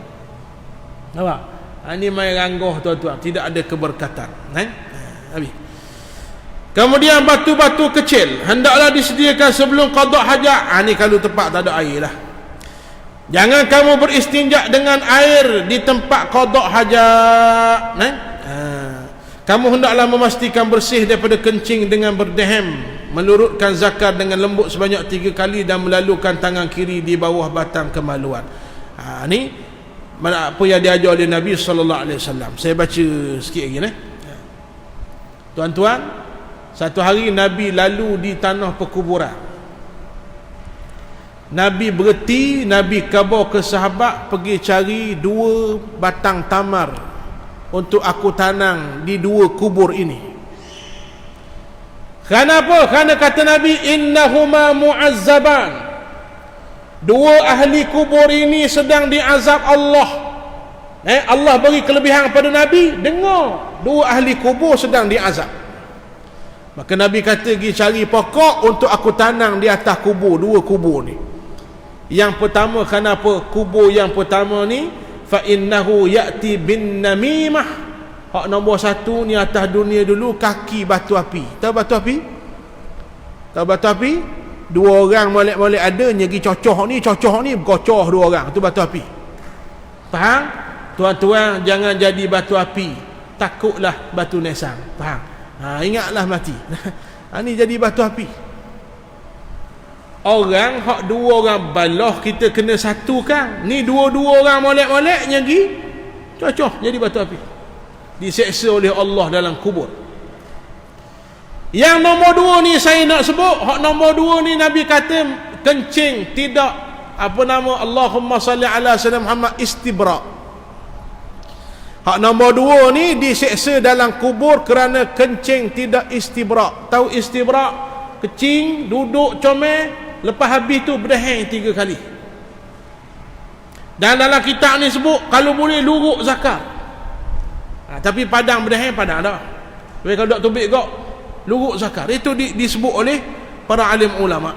Nampak? Ini mai ranggoh tuan-tuan, tidak ada keberkatan. Habis. Kemudian batu-batu kecil hendaklah disediakan sebelum qada hajat. Ni kalau tempat tak ada air lah. Jangan kamu beristinja dengan air di tempat qada hajat. Kamu hendaklah memastikan bersih daripada kencing dengan berdehem, melurutkan zakar dengan lembut sebanyak 3 kali dan melalukan tangan kiri di bawah batang kemaluan. Ni apa yang diajar oleh Nabi SAW. Saya baca sikit lagi. Tuan-tuan, satu hari Nabi lalu di tanah perkuburan. Nabi berhenti, Nabi khabar ke sahabat, pergi cari 2 batang tamar untuk aku tanam di 2 kubur ini. Kenapa? Kerana kata Nabi, innahuma mu'azzaban. 2 ahli kubur ini sedang diazab Allah. Allah beri kelebihan kepada Nabi, dengar 2 ahli kubur sedang diazab. Maka Nabi kata, pergi cari pokok untuk aku tanam di atas kubur, 2 kubur ni. Yang pertama, kenapa kubur yang pertama ni? Fa innahu ya'ti bin namimah. Hak nombor 1 ni atas dunia dulu, kaki batu api. Tahu batu api? Tahu batu api? 2 orang molek-molek ada, nyegi cocoh ni berkocoh 2 orang, tu batu api. Faham? Tuan-tuan, jangan jadi batu api, takutlah batu nesang. Faham? Ingatlah mati. Ni jadi batu api. Orang hak 2 orang baloh, kita kena satukan. Ni 2 orang molek-molek nyegi cocoh jadi batu api, diseksa oleh Allah dalam kubur. Yang nombor 2 ni saya nak sebut. Hak nombor 2 ni Nabi kata kencing tidak Allahumma salli ala sayyidina Muhammad, istibra. Hak nombor 2 ni diseksa dalam kubur kerana kencing tidak istibra. Tahu istibra? Kecing, duduk comel, lepas habis tu berdeheng 3 kali. Dan dalam kitab ni sebut kalau boleh luruk zakar. Tapi padang berdeheng, padang dah. Tapi kalau tak tubik kau luruk zakar. Itu disebut oleh para alim ulama.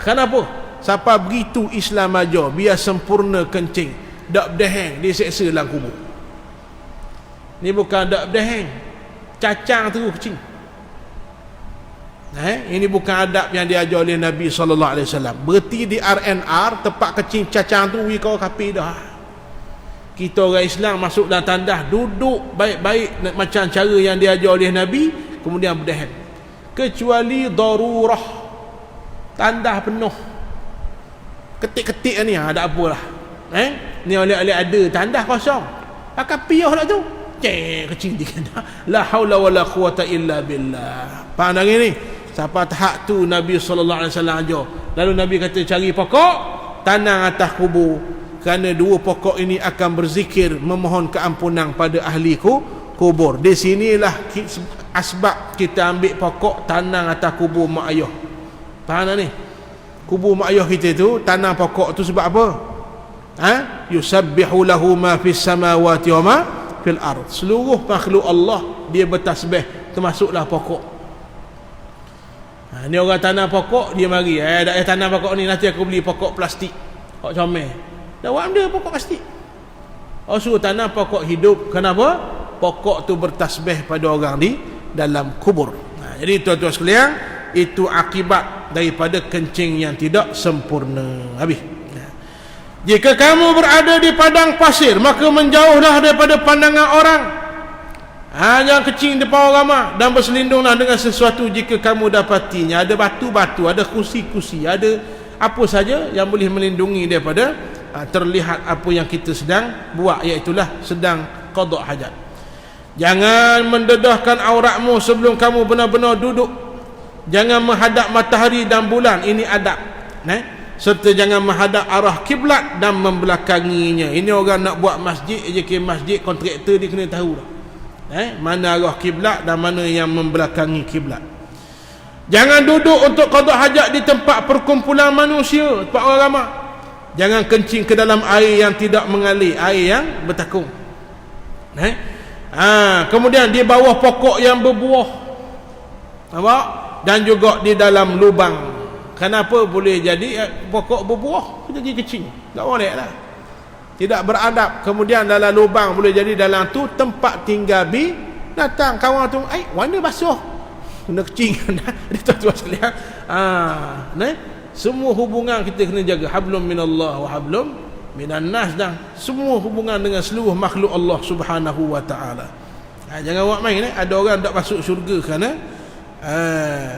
Kenapa? Siapa begitu Islam ajar, biar sempurna kencing, tak berdeheng, diseksa dalam kubur. Ni bukan tak berdeheng, cacang terus kecing. Ini bukan adab yang diajar oleh Nabi SAW. Berhenti di RNR, tempat kecing cacang tu, kau kapi dah. Kita orang Islam masuk dalam tandah, duduk baik-baik macam cara yang diajar oleh Nabi, kemudian berdeheng. Kecuali darurah, tandah penuh, ketik-ketik ni ada apalah. Ni oleh-oleh ada tandah kosong, kapi lah tu, kecing dikena. La haula wala quwata illa billah. Faham hari ni? Siapa tahap tu Nabi SAW ajar. Lalu Nabi kata cari pokok, tanam atas kubur, kerana 2 pokok ini akan berzikir memohon keampunan pada ahli kubur. Di sinilah asbab kita ambil pokok tanam atas kubur mak ayah. Faham tak ni? Kubur mak ayah kita tu tanam pokok tu sebab apa? Yusabbihu lahu ma fis samawati wa ma fil ard. Seluruh makhluk Allah dia bertasbih, termasuklah pokok. Ni orang tanam pokok, dia mari, dah tanam pokok ni, nanti aku beli pokok plastik, pokok comel. Dah buat benda pokok plastik. Suruh tanam pokok hidup. Kenapa? Pokok tu bertasbih pada orang di dalam kubur. Jadi tuan-tuan sekalian, itu akibat daripada kencing yang tidak sempurna. Habis. Jika kamu berada di padang pasir, maka menjauhlah daripada pandangan orang. Jangan kencing depan orang ramai, dan berselindunglah dengan sesuatu jika kamu dapatinya. Ada batu-batu, ada kursi-kursi, ada apa saja yang boleh melindungi daripada terlihat apa yang kita sedang buat, iaitulah sedang qada hajat. Jangan mendedahkan auratmu sebelum kamu benar-benar duduk. Jangan menghadap matahari dan bulan, ini adab. Serta jangan menghadap arah kiblat dan membelakanginya. Ini orang nak buat masjid, masjid, kontraktor dia kena tahu lah. Mana arah kiblat dan mana yang membelakangi kiblat. Jangan duduk untuk qada hajat di tempat perkumpulan manusia, tempat orang ramai. Jangan kencing ke dalam air yang tidak mengalir, air yang bertakung. Kemudian di bawah pokok yang berbuah, nampak? Dan juga di dalam lubang. Kenapa boleh jadi pokok berbuah jadi kecil? Tak boleh lah, tidak beradab. Kemudian dalam lubang, boleh jadi dalam tu tempat tinggal binatang. Kawan tu, warna basuh, kena kecil. Jadi tuan-tuan sekalian, semua hubungan kita kena jaga. Hablum minallah wa hablum minan nas, dan semua hubungan dengan seluruh makhluk Allah Subhanahu wa taala. Jangan buat main. Ada orang tak masuk syurga kerana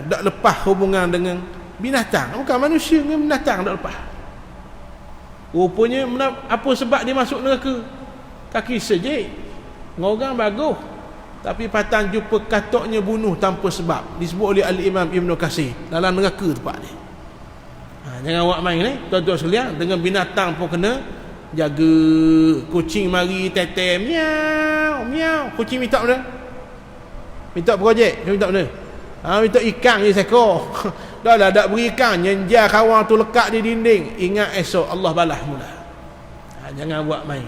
tak lepas hubungan dengan binatang. Bukan manusia dengan binatang tak lepas. Rupanya apa sebab dia masuk neraka? Kaki sejik, orang bagus, tapi patang jumpa katuknya bunuh tanpa sebab. Disebut oleh Al-Imam Ibn Katsir, dalam neraka tempat ni. Jangan buat main tuan-tuan sekalian. Dengan binatang pun kena jaga. Kucing mari tetem, miau miau, kucing minta benda, minta projek, minta benda, minta ikan je seekor. Dah lah tak beri ikan, nyenjar kawan tu lekat di dinding. Ingat esok Allah balas mula. Jangan buat main.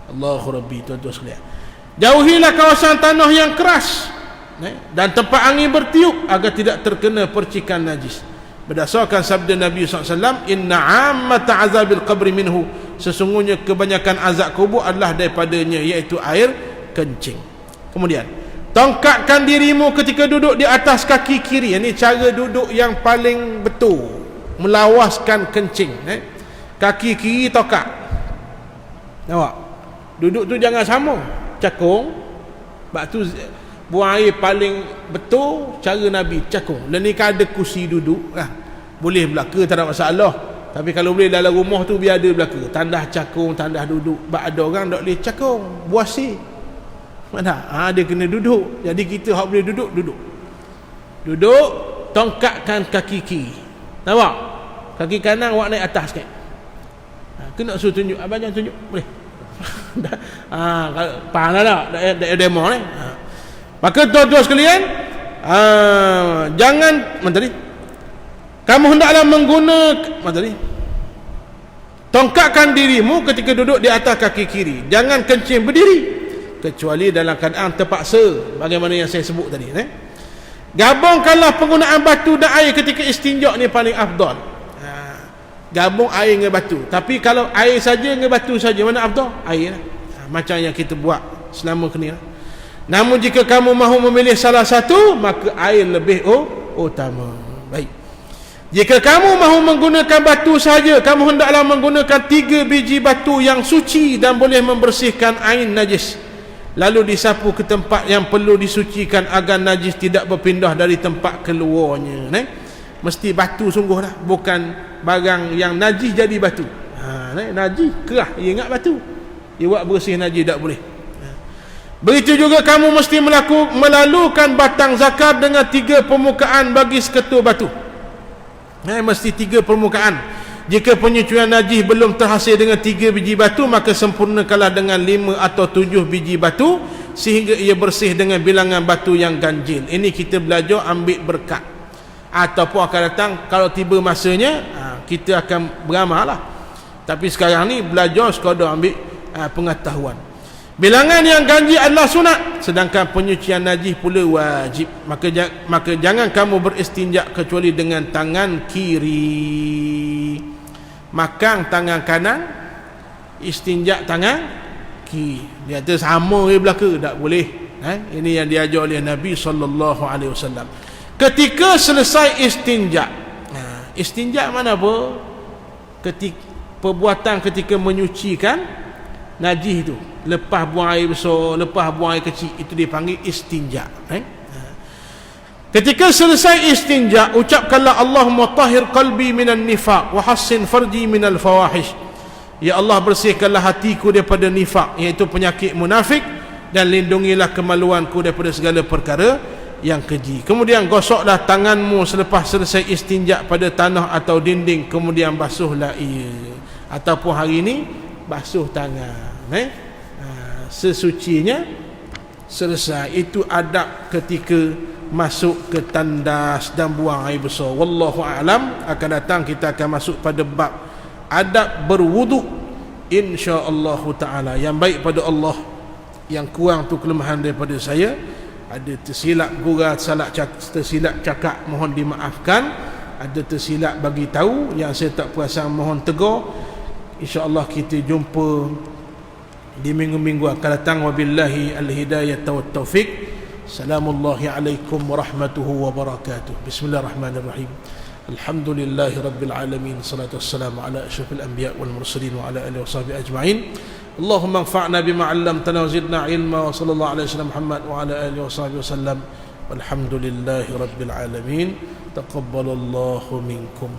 Allahu Rabbi. Tuan-tuan sekalian, jauhilah kawasan tanah yang keras dan tempat angin bertiup agar tidak terkena percikan najis. Berdasarkan sabda Nabi SAW, inna ammata azabil qabri minhu, sesungguhnya kebanyakan azab kubur adalah daripadanya, iaitu air kencing. Kemudian, tongkatkan dirimu ketika duduk di atas kaki kiri. Ini cara duduk yang paling betul, melawaskan kencing. Kaki kiri tongkat. Nampak? Duduk tu jangan sama, cakung. Sebab tu buang air paling betul cara Nabi, cakung. Dan ni kan ada kursi duduk boleh belaka, tak ada masalah. Tapi kalau boleh dalam rumah tu biar ada belaka, tandah cakung, tandah duduk. Sebab ada orang tak boleh cakung, buasi mana? Dia kena duduk. Jadi kita hak boleh duduk, duduk, tongkatkan kaki kiri. Nampak? Kaki kanan awak naik atas sikit. Kena suruh tunjuk, abang jangan tunjuk, boleh. Faham tak demo ni? Maka tuan-tuan sekalian, jangan tadi, kamu hendaklah menggunakan tadi, tongkatkan dirimu ketika duduk di atas kaki kiri. Jangan kencing berdiri kecuali dalam keadaan terpaksa, bagaimana yang saya sebut tadi. Gabungkanlah penggunaan batu dan air ketika istinja, ni paling afdal. Gabung air dengan batu. Tapi kalau air saja dengan batu saja, mana afdal? Air lah. Macam yang kita buat selama ni. Namun jika kamu mahu memilih salah satu, maka air lebih utama. Baik. Jika kamu mahu menggunakan batu saja, kamu hendaklah menggunakan 3 biji batu yang suci dan boleh membersihkan ain najis, lalu disapu ke tempat yang perlu disucikan agar najis tidak berpindah dari tempat keluarnya. Mesti batu sungguh lah, bukan barang yang najis jadi batu. Najis kerah, dia ingat batu, dia buat bersih najis, tak boleh. Begitu juga kamu mesti melalukan batang zakat dengan 3 permukaan bagi seketul batu. Mesti 3 permukaan. Jika penyucian najis belum terhasil dengan 3 biji batu, maka sempurnakanlah dengan 5 atau 7 biji batu sehingga ia bersih dengan bilangan batu yang ganjil. Ini kita belajar ambil berkat. Ataupun akan datang kalau tiba masanya, kita akan beramal lah. Tapi sekarang ni belajar sekadar ambil pengetahuan. Bilangan yang ganjil adalah sunat, sedangkan penyucian najis pula wajib. Maka jangan kamu beristinja kecuali dengan tangan kiri. Makan tangan kanan, istinja tangan kiri. Dia kata sama ke belaka, tak boleh. Ini yang diajar oleh Nabi SAW. Ketika selesai istinja, istinja mana apa? Perbuatan ketika menyucikan najis itu, lepas buang air besar, lepas buang air kecil, itu dipanggil istinja. Ketika selesai istinja, ucapkanlah Allahumma tahhir qalbi minan nifaq wa hassin farji minal fawahish. Ya Allah, bersihkanlah hatiku daripada nifaq, iaitu penyakit munafik, dan lindungilah kemaluanku daripada segala perkara yang keji. Kemudian gosoklah tanganmu selepas selesai istinja pada tanah atau dinding, kemudian basuhlah ia. Ataupun hari ini basuh tangan. Sesucinya selesai. Itu adab ketika masuk ke tandas dan buang air besar. Wallahu a'lam. Akan datang kita akan masuk pada bab adab berwuduk, insya-Allah taala. Yang baik pada Allah, yang kurang tu kelemahan daripada saya. Ada tersilap gurau, tersilap cakap, mohon dimaafkan. Ada tersilap bagi tahu yang saya tak perasan, mohon tegur. InsyaAllah kita jumpa di minggu-minggu akan datang. Wabillahi al-hidayah wa taufiq. Assalamullahi alaikum warahmatullahi wabarakatuh. Bismillahirrahmanirrahim. Alhamdulillahi rabbil alamin. Salatu wassalamu ala asyrafil anbiya wal mursalin wa ala alihi washabihi ajma'in. Allahumma anfa'na bima 'allamtana wa zidna ilma. Wa sallallahu alaihi wasallam Muhammad wa ala alihi washabihi wasallam. Walhamdulillahi rabbil alamin. Taqabbalallahu minkum.